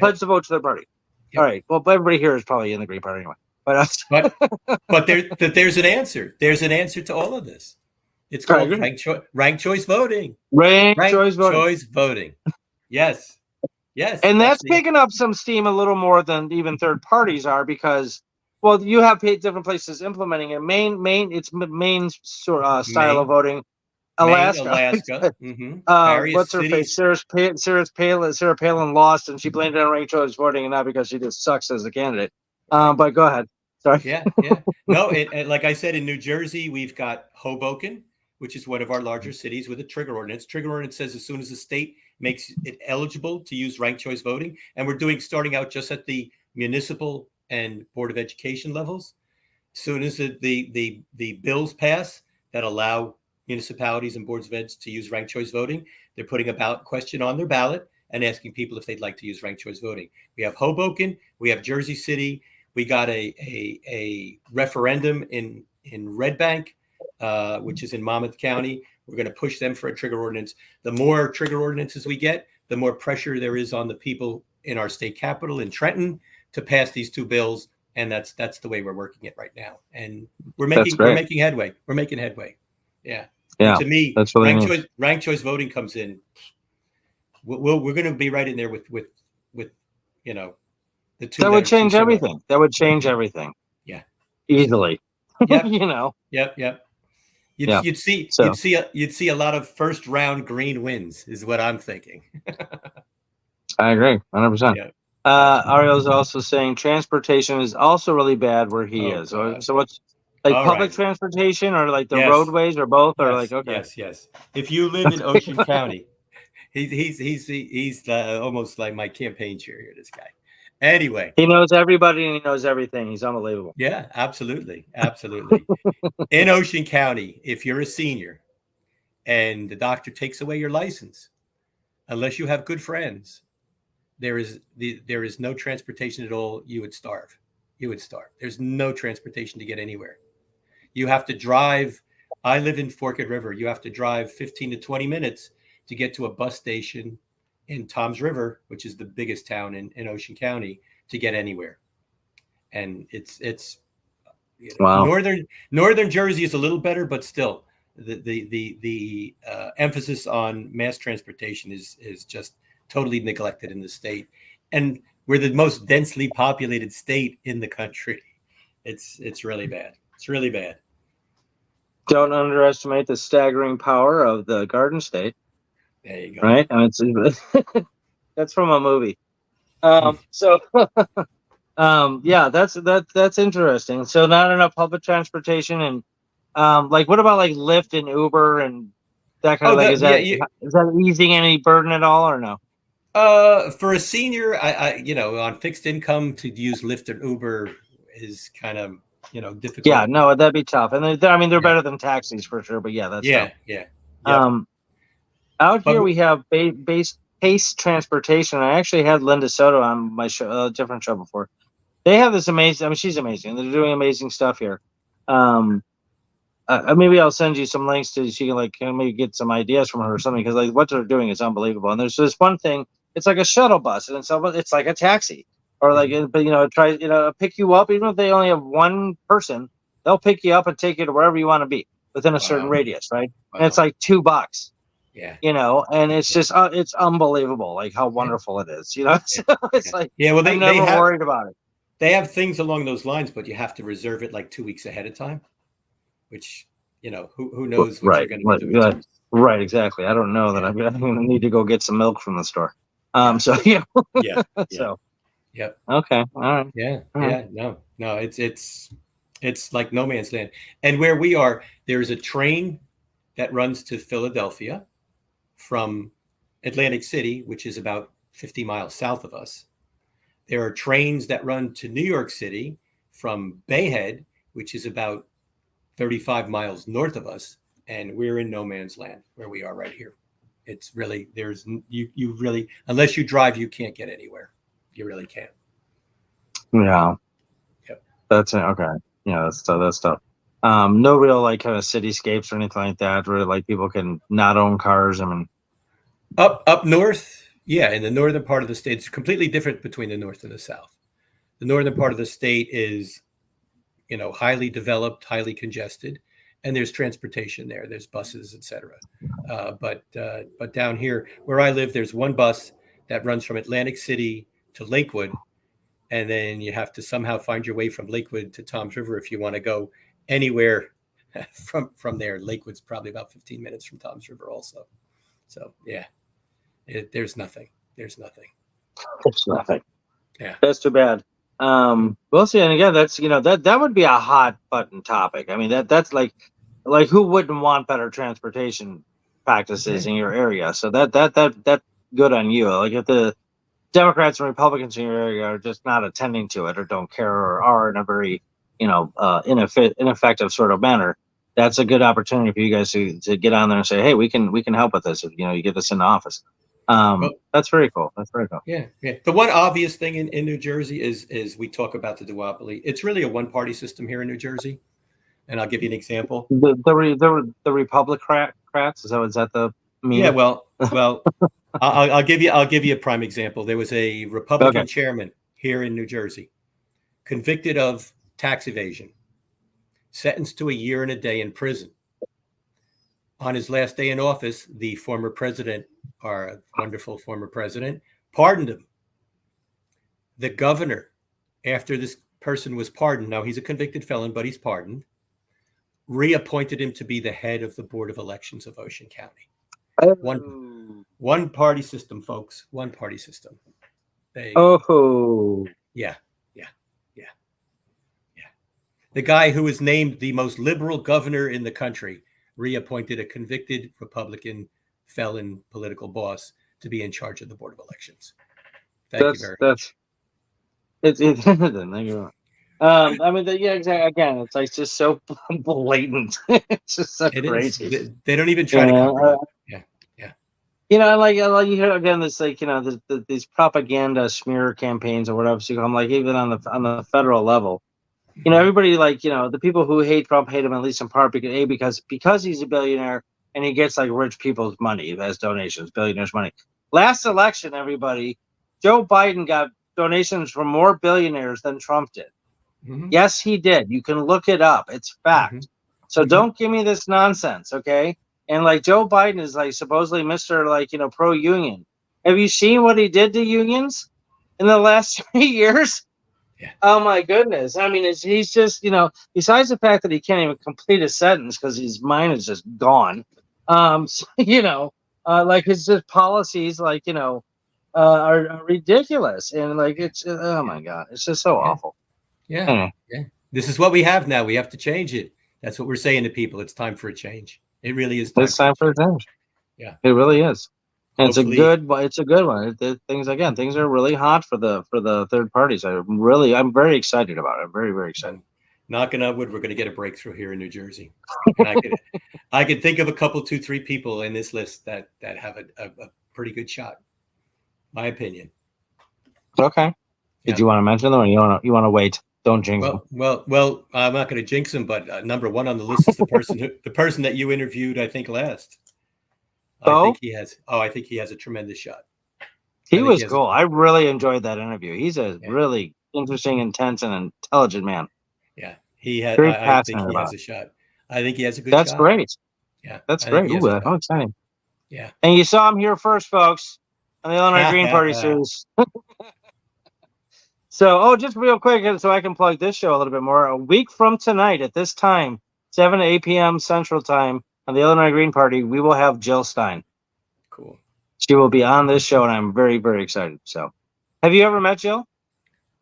Pledge to vote third party. Yep. All right. Well, everybody here is probably in the Green Party anyway. But there's an answer. There's an answer to all of this. It's called ranked choice voting. Ranked choice voting. Yes. Yes. And that's picking up some steam a little more than even third parties are because, well, you have different places implementing it. Maine style of voting. Alaska. Mm-hmm. What's her face? Sarah Palin lost, and she blamed it on ranked choice voting, and not because she just sucks as a candidate. But go ahead. Sorry. Yeah. No, like I said, in New Jersey, we've got Hoboken, which is one of our larger cities with a trigger ordinance. Trigger ordinance says as soon as the state makes it eligible to use ranked choice voting, and we're starting out just at the municipal and Board of Education levels. As soon as the bills pass that allow municipalities and boards of eds to use ranked choice voting, they're putting a ballot question on their ballot and asking people if they'd like to use ranked choice voting. We have Hoboken, we have Jersey City, we got a referendum in Red Bank, which is in Monmouth County. We're going to push them for a trigger ordinance. The more trigger ordinances we get, the more pressure there is on the people in our state capital in Trenton to pass these two bills, and that's the way we're working it right now. And we're making headway. We're making headway. Yeah. To me, that's really ranked choice voting comes in. We're going to be right in there with the two. That would change everything. Yeah. Easily. Yep. Yep. Yeah. So you'd see a lot of first round green wins, is what I'm thinking. I agree, 100%. Yeah. Ariel's also saying transportation is also really bad where he Oh is. God. So what's like All public right. transportation or like the Yes. roadways or both or like Yes. okay. Yes. Yes. If you live in Ocean County, he's almost like my campaign chair here. This guy. Anyway. He knows everybody and he knows everything. He's unbelievable. Yeah. Absolutely. Absolutely. In Ocean County, if you're a senior and the doctor takes away your license, unless you have good friends, there is no transportation at all. You would starve. You would starve. There's no transportation to get anywhere. You have to drive. I live in Forked River. You have to drive 15 to 20 minutes to get to a bus station in Toms River, which is the biggest town in Ocean County, to get anywhere. And it's Wow. Northern Jersey is a little better, but still the emphasis on mass transportation is just totally neglected in the state. And we're the most densely populated state in the country. It's really bad. It's really bad. Don't underestimate the staggering power of the Garden State. There you go. Right? And it's that's from a movie. So yeah, that's interesting. So not enough public transportation and like what about like Lyft and Uber and that kind of like is that easing any burden at all or no? For a senior, I on fixed income to use Lyft and Uber is kind of difficult. Yeah, no, that'd be tough. And they're better than taxis for sure. But yeah, that's tough. Yeah. Yep. Out here we have Pace Transportation. I actually had Linda Soto on my show, a different show before. They have this amazing. I mean, she's amazing. They're doing amazing stuff here. Maybe I'll send you some links to so you can maybe get some ideas from her or something because like what they're doing is unbelievable. And there's this one thing. It's like a shuttle bus, and it's like a taxi, or like but try pick you up. Even if they only have one person, they'll pick you up and take you to wherever you want to be within a certain radius, right? Wow. And it's like $2. Yeah. And it's just it's unbelievable, like how wonderful it is. So it's like well, I'm never worried about it. They have things along those lines, but you have to reserve it like 2 weeks ahead of time, which who knows what you're going to do. Right, exactly. I don't know that I'm going to need to go get some milk from the store. So yeah. So yep. Okay. All right. Yeah. All right. No. It's like no man's land. And where we are, there's a train that runs to Philadelphia from Atlantic City, which is about 50 miles south of us. There are trains that run to New York City from Bayhead, which is about 35 miles north of us. And we're in no man's land where we are right here. It's really, you really, unless you drive, you can't get anywhere. You really can't. Yeah. Yep. That's it. Okay. Yeah, that's tough. No real like kind of cityscapes or anything like that where like people can not own cars. I mean, up north. Yeah. In the northern part of the state, it's completely different between the north and the south. The northern part of the state is, highly developed, highly congested, and there's transportation there. There's buses, etc. But down here where I live, there's one bus that runs from Atlantic City to Lakewood, and then you have to somehow find your way from Lakewood to Toms River if you want to go anywhere from there. Lakewood's probably about 15 minutes from Toms River also. So yeah, there's nothing. There's nothing. Yeah, that's too bad. We'll see. And again, that's that would be a hot button topic. I mean that's like who wouldn't want better transportation practices in your area? So that good on you. Like if the Democrats and Republicans in your area are just not attending to it or don't care or are in a very ineffective sort of manner, that's a good opportunity for you guys to get on there and say, hey, we can help with this if you get this in the office. That's very cool. That's very cool. Yeah. The one obvious thing in New Jersey is we talk about the duopoly. It's really a one-party system here in New Jersey, and I'll give you an example. The Republicrats, is that the meme? Yeah. Well, I'll give you a prime example. There was a Republican chairman here in New Jersey, convicted of tax evasion, sentenced to 1 year and a day in prison. On his last day in office, the former president, our wonderful former president, pardoned him. The governor, after this person was pardoned, now he's a convicted felon, but he's pardoned, reappointed him to be the head of the Board of Elections of Ocean County. Oh. One party system, folks. One party system. There you go. Oh. Yeah. The guy who was named the most liberal governor in the country reappointed a convicted Republican felon political boss to be in charge of the Board of Elections. Thank you very much. It's I mean, yeah, exactly. Again, it's like just so blatant. It's just so crazy. They don't even try to cover it up. Like you hear again this these propaganda smear campaigns or whatever. So I'm like, even on the federal level, everybody the people who hate Trump hate him at least in part because he's a billionaire and he gets like rich people's money as donations, billionaires' money. Last election, everybody, Joe Biden got donations from more billionaires than Trump did. Mm-hmm. Yes, he did. You can look it up. It's fact. Mm-hmm. So don't give me this nonsense, okay? And like Joe Biden is like supposedly Mr. pro-union. Have you seen what he did to unions in the last 3 years? Yeah. Oh my goodness. I mean, he's just, besides the fact that he can't even complete a sentence because his mind is just gone. Like his just policies, are ridiculous. And like, it's, oh my God, it's just so awful. Yeah. Anyway. Yeah. This is what we have now. We have to change it. That's what we're saying to people. It's time for a change. It really is. It's time for a change. Yeah, it really is. And it's a good one. Things are really hot for the third parties. I'm very excited about it. I'm very, very excited. Knocking on wood, we're going to get a breakthrough here in New Jersey. And I could think of a couple, 2, 3 people in this list that have a pretty good shot. My opinion. Okay. Did you want to mention them, or you want to wait? Don't jinx them. Well, I'm not going to jinx them, but number one on the list is the person that you interviewed, I think, last. I think he has a tremendous shot. He was cool. I really enjoyed that interview. He's a really interesting, intense, and intelligent man. Yeah, he had. I think he has a shot. I think he has a good shot. That's great. Yeah, that's great. Ooh, how exciting! Yeah, and you saw him here first, folks, on the Illinois Green Party series. So, just real quick, so I can plug this show a little bit more. A week from tonight at this time, 7 to 8 p.m. Central Time on the Illinois Green Party, we will have Jill Stein. Cool. She will be on this show, and I'm very, very excited. So, have you ever met Jill?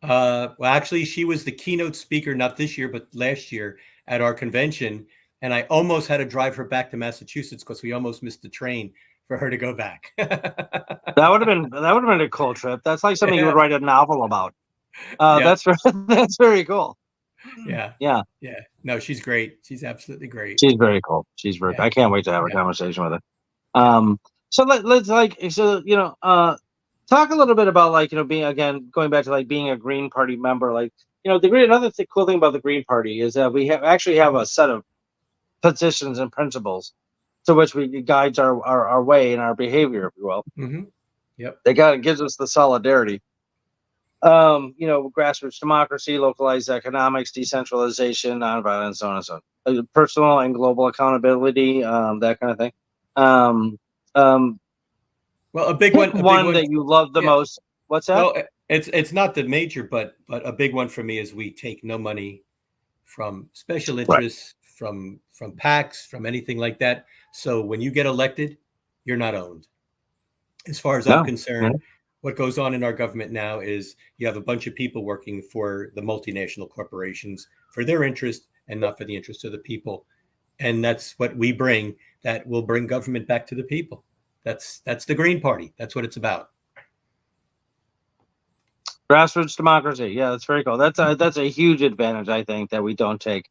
Well, actually, she was the keynote speaker, not this year, but last year at our convention. And I almost had to drive her back to Massachusetts because we almost missed the train for her to go back. That would have been a cool trip. That's like something you would write a novel about. That's very cool. Yeah. No, she's great. She's absolutely great. She's very cool. I can't wait to have a conversation with her. So let's talk a little bit about being, going back to being a Green Party member. Another cool thing about the Green Party is that we actually have a set of positions and principles to which we guides our way and our behavior, if you will. Mm-hmm. Yep. It gives us the solidarity. Grassroots democracy, localized economics, decentralization, nonviolence, so on and so on. Personal and global accountability, that kind of thing. Well, a big one that you love the most. What's that? Well, it's not the major, but a big one for me is we take no money from special interests, from PACs, from anything like that. So when you get elected, you're not owned. As far as I'm concerned, what goes on in our government now is you have a bunch of people working for the multinational corporations for their interest and not for the interest of the people. And that's what we bring, that will bring government back to the people. That's the Green Party. That's what it's about. Grassroots democracy. Yeah, that's very cool. That's a huge advantage, I think, that we don't take.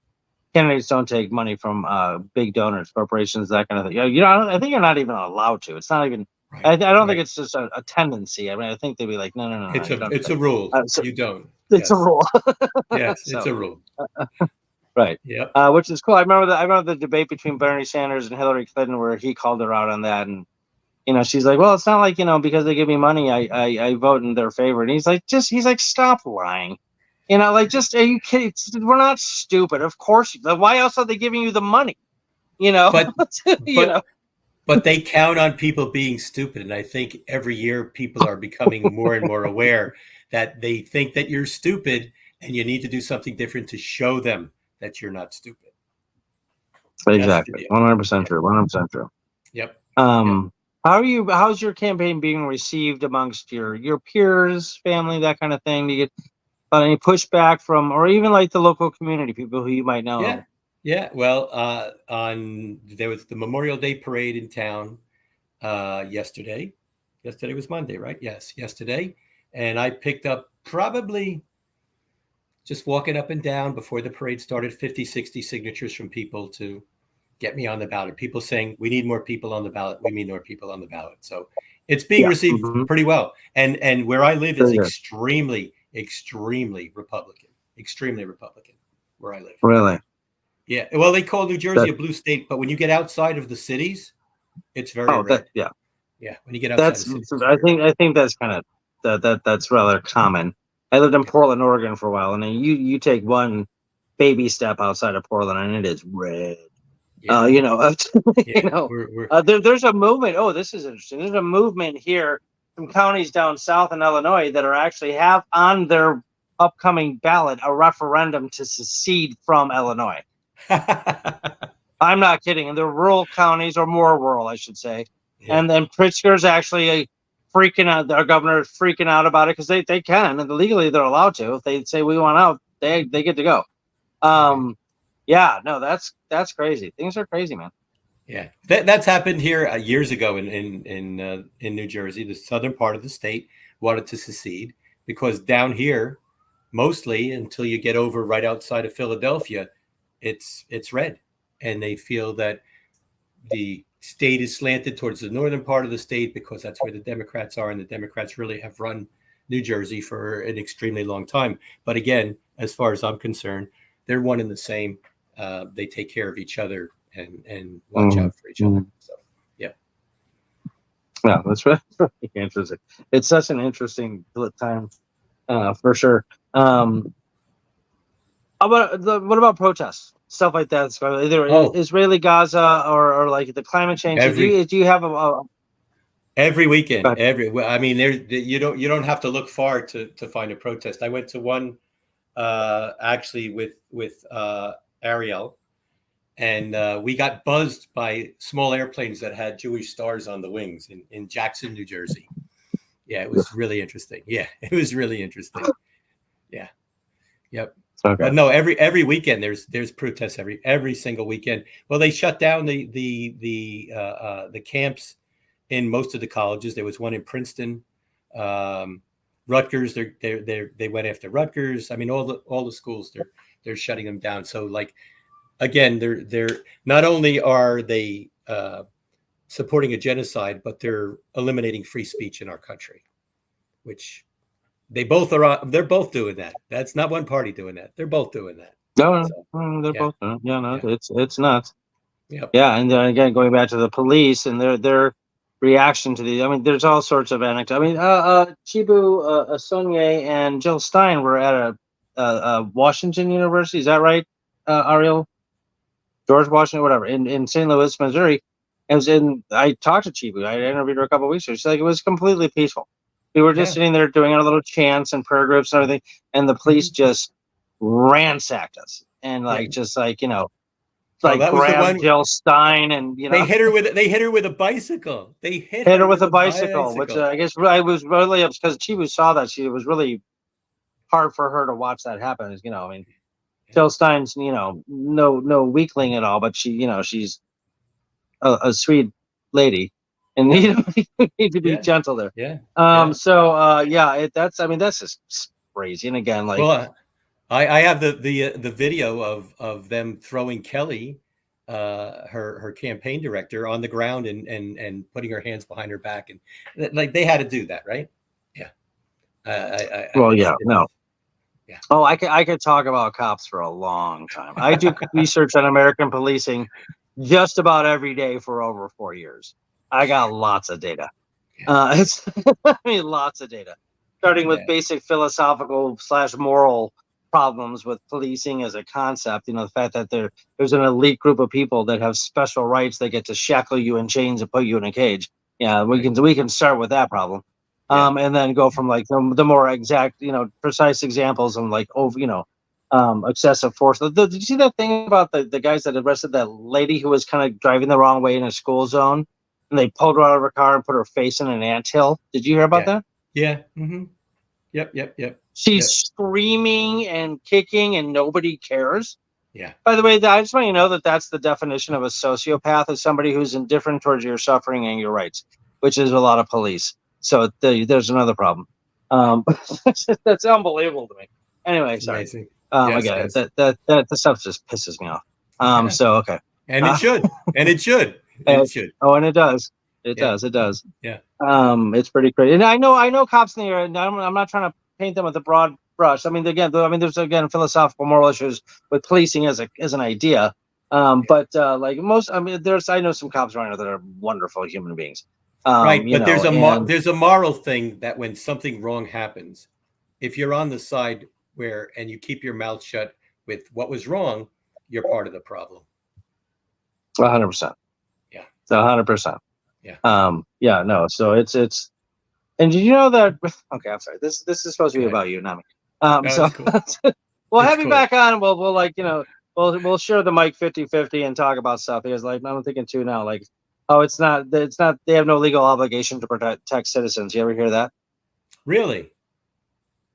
Candidates don't take money from big donors, corporations, that kind of thing. I think you're not even allowed to. It's not even. Right. I don't think it's just a tendency. I mean, I think they'd be like, no. It's a rule. You don't. It's a rule. Yes, it's a rule. Right. Yeah. Which is cool. I remember the debate between Bernie Sanders and Hillary Clinton where he called her out on that, and she's like, well, it's not like because they give me money, I vote in their favor, and he's like, stop lying. Are you kidding? We're not stupid. Of course. Why else are they giving you the money? But they count on people being stupid. And I think every year people are becoming more and more aware that they think that you're stupid and you need to do something different to show them that you're not stupid. That's the Exactly. deal. 100% Yeah. true. 100% true. Yep. How's your campaign being received amongst your peers, family, that kind of thing? Do you get any pushback from, or even like the local community, people who you might know? Yeah. Well, there was the Memorial Day parade in town yesterday. Yesterday was Monday, right? Yes, yesterday. And I picked up probably, just walking up and down before the parade started, 50, 60 signatures from people to get me on the ballot. People saying, we need more people on the ballot. We need more people on the ballot. So it's being received pretty well. And where I live is extremely Republican. Extremely Republican where I live. Really? Yeah. Well, they call New Jersey a blue state, but when you get outside of the cities, it's very red. Yeah. When you get outside the cities, I think that's kind of that's rather common. I lived in Portland, Oregon for a while, and then you take one baby step outside of Portland, and it is red. There's a movement. Oh, this is interesting. There's a movement here from counties down south in Illinois that are actually have on their upcoming ballot a referendum to secede from Illinois. I'm not kidding. And they're rural counties, or more rural, I should say. Yeah. And then Pritzker's actually freaking out. Our governor is freaking out about it because they can, and legally they're allowed to. If they say we want out, they get to go. Yeah, no, that's crazy. Things are crazy, man. Yeah, that's happened here years ago in New Jersey. The southern part of the state wanted to secede because down here, mostly until you get over right outside of Philadelphia, it's red, and they feel that the state is slanted towards the northern part of the state because that's where the Democrats are, and the Democrats really have run New Jersey for an extremely long time. But again, as far as I'm concerned, they're one and the same. They take care of each other and watch out for each other. So, yeah. Yeah, that's really interesting. It's such an interesting time, for sure. What about protests, stuff like that? Either Israeli Gaza or like the climate change. Do you have every weekend? I mean, you don't have to look far to find a protest. I went to one actually with Ariel, and we got buzzed by small airplanes that had Jewish stars on the wings in Jackson, New Jersey. Yeah, it was really interesting. Yeah, it was really interesting. Yeah, yep. Okay. But no, every weekend there's protests every single weekend. Well, they shut down the camps in most of the colleges. There was one in Princeton, Rutgers. They went after Rutgers. I mean, all the schools they're shutting them down. So like, again, they're not only are they supporting a genocide, but they're eliminating free speech in our country, which they're both doing that. That's not one party doing that. They're both doing that. No, they're both doing it. Yeah, no, it's nuts. Yep. Yeah, and then again, going back to the police and their reaction to I mean, there's all sorts of anecdotes. I mean, Chibu Asonye and Jill Stein were at a Washington University. Is that right, Ariel? George Washington, whatever, in St. Louis, Missouri. And I talked to Chibu. I interviewed her a couple of weeks ago. She's like, it was completely peaceful. We were just sitting there doing our little chants and prayer groups and everything, and the police just ransacked us and grabbed Jill Stein and they hit her with a bicycle. They hit her with a bicycle, which I guess I was really upset because Chibu saw that. It was really hard for her to watch that happen. I mean, Jill Stein's no weakling at all, but she's a sweet lady. And you need to be gentle there. Yeah. So that's just crazy. And again, like, well, I have the video of them throwing Kelly, her campaign director, on the ground and putting her hands behind her back, and like they had to do that, right? Yeah. No. Yeah. Oh, I could talk about cops for a long time. I do research on American policing just about every day for over 4 years. I got lots of data. Lots of data, starting with basic philosophical / moral problems with policing as a concept. The fact that there's an elite group of people that have special rights. They get to shackle you in chains and put you in a cage. Yeah, we can start with that problem, and then go from like the more exact, precise examples and like excessive force. Did you see that thing about the guys that arrested that lady who was kind of driving the wrong way in a school zone, and they pulled her out of her car and put her face in an anthill? Did you hear about Yeah. that? Yeah. Mm-hmm. Yep. She's screaming and kicking, and nobody cares. Yeah. By the way, I just want you to know that that's the definition of a sociopath, is somebody who's indifferent towards your suffering and your rights, which is a lot of police. So there's another problem. That's unbelievable to me. Anyway, It's sorry. amazing. I Yes, get yes. it. That the stuff just pisses me off. Yeah. So okay. And it should. And it should. And it should. Oh, and it does. It Yeah. does. It does. Yeah. It's pretty crazy. And I know cops in the area, and I'm not trying to paint them with a broad brush. I mean, there's again philosophical, moral issues with policing as an idea. But like most, I mean, I know some cops around here that are wonderful human beings. Right. You But know, there's a moral thing that when something wrong happens, if you're on the side and you keep your mouth shut with what was wrong, you're part of the problem. 100%. Yeah. 100%. Yeah. Yeah. No. So it's. And did you know that? Okay, I'm sorry. This is supposed to be about you, not me. No, So cool. we'll It's have you cool. back on. We'll like we'll share the mic 50-50 and talk about stuff. Because like I'm thinking too now, like, oh, it's not. They have no legal obligation to protect citizens. You ever hear that? Really?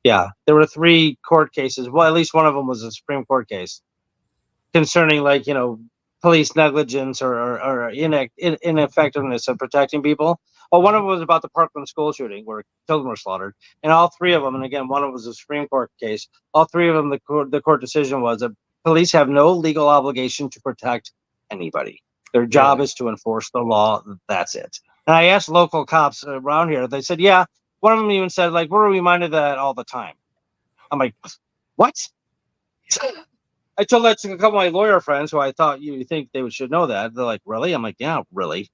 Yeah, there were 3 court cases. Well, at least one of them was a Supreme Court case concerning like police negligence or ineffectiveness of protecting people. Well, one of them was about the Parkland school shooting where children were slaughtered, and all 3 of them, and again, one of them was a Supreme Court case. All 3 of them, the court decision was that police have no legal obligation to protect anybody. Their job Really? is to enforce the law. That's it. And I asked local cops around here. They said, yeah. One of them even said, like, we're reminded of that all the time. I'm like, what? I told that to a couple of my lawyer friends who I thought you think they should know that. They're like, really? I'm like, yeah, really.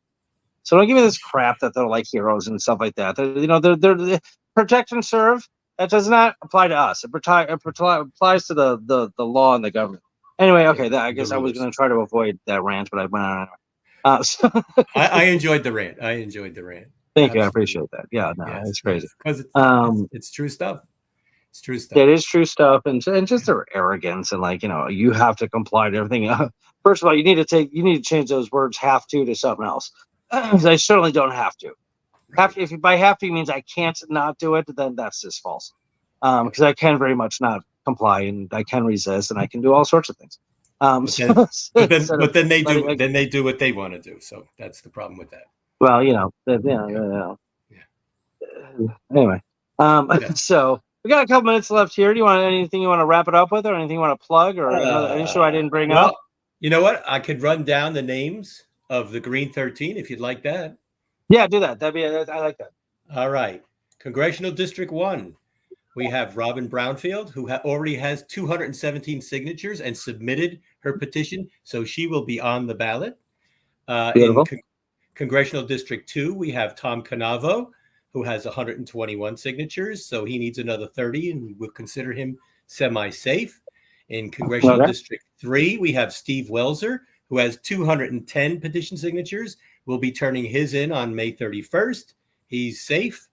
So don't give me this crap that they're like heroes and stuff like that. They're protect and serve. That does not apply to us. It applies to the law and the government. Anyway, okay. I guess I was going to try to avoid that rant, but I went on anyway. So I enjoyed the rant. Thank you. I appreciate that. Yeah, no, yes, it's crazy. Because it's true stuff. It's true stuff. It is true stuff, and just their arrogance and like you have to comply to everything. First of all, you need to change those words "have to" something else. I certainly don't have to. Right. If by have to means I can't not do it, then that's just false. Because I can very much not comply, and I can resist, and I can do all sorts of things. But then they do what they want to do. So that's the problem with that. Well, Anyway, so. We got a couple minutes left here. Do you want anything you want to wrap it up with, or anything you want to plug, or any show I didn't bring up? You know what? I could run down the names of the Green 13 if you'd like that. Yeah, do that. I like that. All right. Congressional District 1. We have Robin Brownfield, who already has 217 signatures and submitted her petition, so she will be on the ballot. In Congressional District 2, we have Tom Canavo, who has 121 signatures, so he needs another 30, and we'll consider him semi-safe. In Congressional District 3, we have Steve Welser, who has 210 petition signatures. We'll be turning his in on May 31st. He's safe.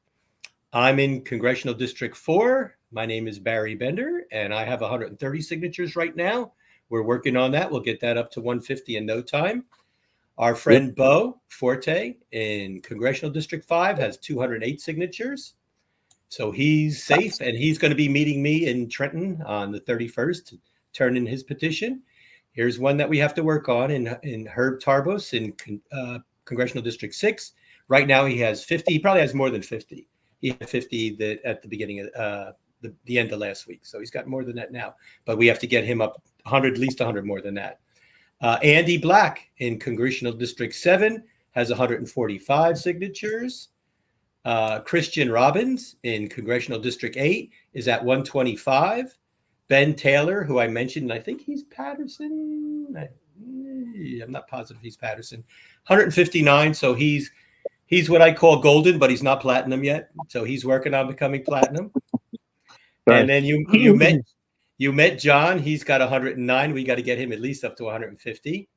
I'm in Congressional District 4. My name is Barry Bendar, and I have 130 signatures right now. We're working on that. We'll get that up to 150 in no time. Our friend Bo Forte in Congressional District 5 has 208 signatures. So he's safe, and he's going to be meeting me in Trenton on the 31st to turn in his petition. Here's one that we have to work on in Herb Tarbos in Congressional District 6. Right now he has 50. He probably has more than 50. He had 50 at the beginning of the end of last week. So he's got more than that now. But we have to get him up 100, at least 100 more than that. Andy Black in Congressional District 7 has 145 signatures. Christian Robbins in Congressional District 8 is at 125. Ben Taylor, who I mentioned, I think he's Patterson. I'm not positive he's Patterson. 159. So he's what I call golden, but he's not platinum yet. So he's working on becoming platinum. Right. And then you met John. He's got 109. We got to get him at least up to 150.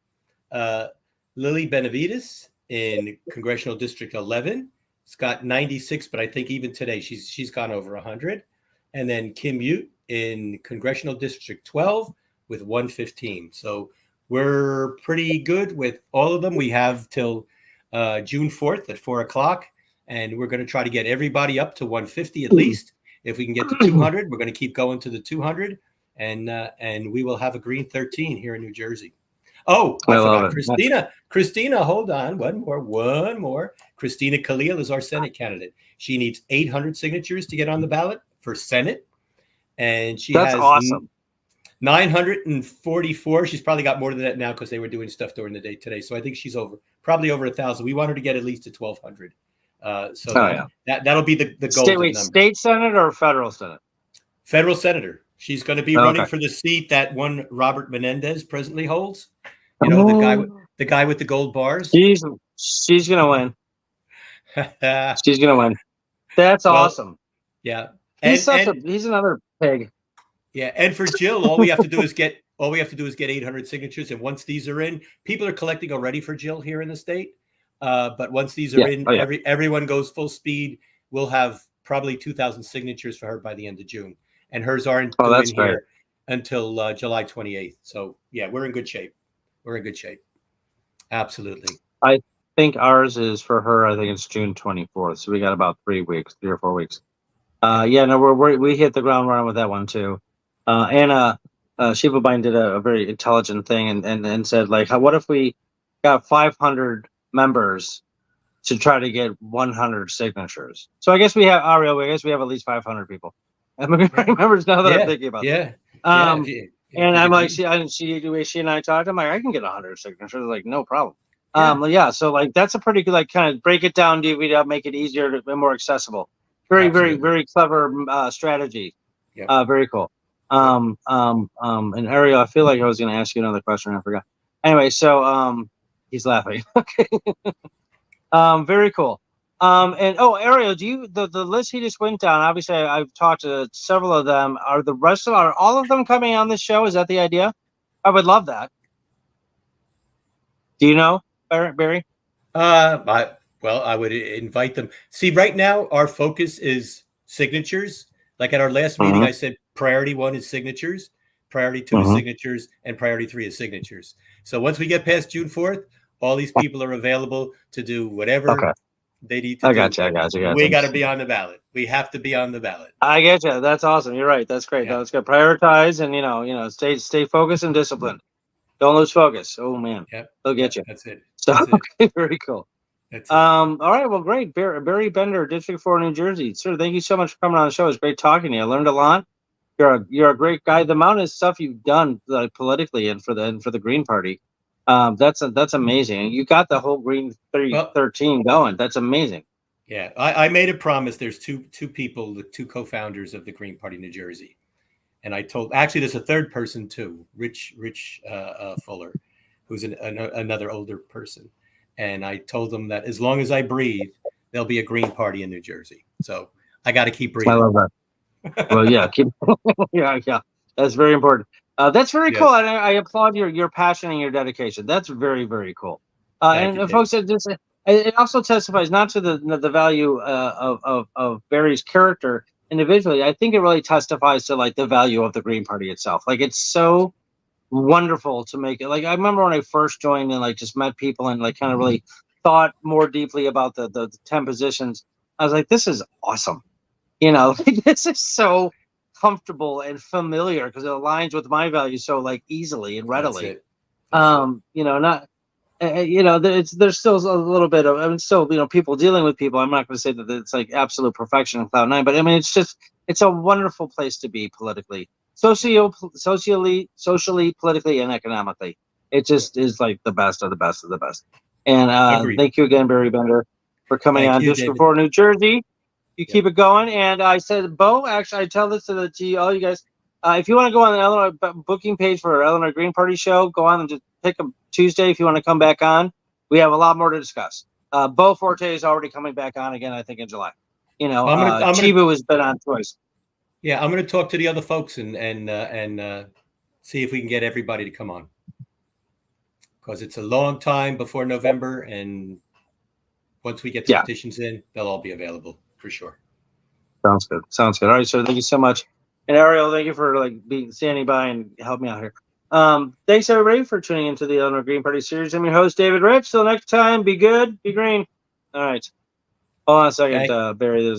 Lily Benavides in Congressional District 11. It's got 96, but I think even today she's gone over 100. And then Kim Ute in Congressional District 12 with 115. So we're pretty good with all of them. We have till June 4th at 4 o'clock, and we're going to try to get everybody up to 150 at least. If we can get to 200, we're going to keep going to the 200, and we will have a green 13 here in New Jersey. Oh, I forgot Christina. Christina, hold on. One more. Christina Khalil is our Senate candidate. She needs 800 signatures to get on the ballot for Senate. And that's awesome. 944. She's probably got more than that now because they were doing stuff during the day today. So I think she's probably over 1,000. We want her to get at least to 1,200. That'll be the golden number. State Senate or federal Senate? Federal senator. She's going to be running for the seat that one Robert Menendez presently holds. You know, the guy with the gold bars. She's gonna win. She's gonna win. That's awesome. Yeah, he's another pig. Yeah, and for Jill, all we have to do is get 800 signatures, and once these are in, people are collecting already for Jill here in the state. But once these are in, everyone goes full speed. We'll have probably 2,000 signatures for her by the end of June, and hers aren't due in here until July 28th. So yeah, we're in good shape. We're in good shape. Absolutely. I think ours is for her. I think it's June 24th. So we got about 3 or 4 weeks. We hit the ground running with that one too. Anna Shivabain did a very intelligent thing and said, like, what if we got 500 members to try to get 100 signatures? So I guess we have at least 500 people. I'm members now that I'm thinking about that. And I'm like, she and I talked. I'm like, I can get 100 signatures. Like, no problem. So like that's a pretty good, like, kind of break it down, divvy it up, make it easier and more accessible. Very very clever strategy. Very cool. And Ariel, I feel like I was going to ask you another question. I forgot. Anyway, so he's laughing. Okay. Very cool. And Ariel, the list he just went down, obviously I've talked to several of them. Are all of them coming on this show? Is that the idea? I would love that. Do you know, Barry? I would invite them. See, right now our focus is signatures. Like at our last meeting, I said priority 1 is signatures, priority 2 is signatures, and priority 3 is signatures. So once we get past June 4th, all these people are available to do whatever they need to do. I got you. We got to be on the ballot. We have to be on the ballot. I get you. That's awesome. You're right. That's great. That's good. Prioritize and stay focused and disciplined. Don't lose focus. Oh man, they'll get you. That's it. Okay, very cool. All right, well, great. Barry Bendar, District 4, New Jersey. Sir, thank you so much for coming on the show. It's great talking to you. I learned a lot. You're a great guy. The amount of stuff you've done politically and for the Green Party, that's amazing. You got the whole Green 13 going. That's amazing. Yeah, I made a promise. There's two people, the two co-founders of the Green Party, New Jersey. And I told, actually, there's a third person too, Rich Fuller, who's another older person. And I told them that as long as I breathe, there'll be a Green Party in New Jersey. So I got to keep breathing. I love that. Well, yeah, yeah. That's very important. That's very cool. And I applaud your passion and your dedication. That's very, very cool. And folks, it also testifies not to the value of Barry's character individually. I think it really testifies to like the value of the Green Party itself. Like, it's so wonderful to make it. Like, I remember when I first joined and like just met people and like kind of really thought more deeply about the 10 positions. I was like, this is awesome. Like, this is so comfortable and familiar because it aligns with my values so like easily and readily. There's still a little bit of, people dealing with people. I'm not going to say that it's like absolute perfection in Cloud9, but I mean, it's a wonderful place to be politically, socially, politically, and economically. It just is like the best of the best of the best. And thank you again, Barry Bendar, for coming on District 4, New Jersey. You keep it going. And I said, Bo, actually, I tell this to all you guys. If you want to go on the Illinois booking page for Illinois Green Party show, go on and just pick a Tuesday if you want to come back on. We have a lot more to discuss. Bo Forte is already coming back on again, I think, in July. Chibu has been on twice. Yeah, I'm going to talk to the other folks and see if we can get everybody to come on. Because it's a long time before November, and once we get the petitions in, they'll all be available for sure. Sounds good. All right, so thank you so much. And Ariel, thank you for being standing by and helping me out here. Thanks everybody for tuning into the Illinois Green Party series. I'm your host, David Rich. Till next time, be good, be green. All right. Hold on a second, Barry.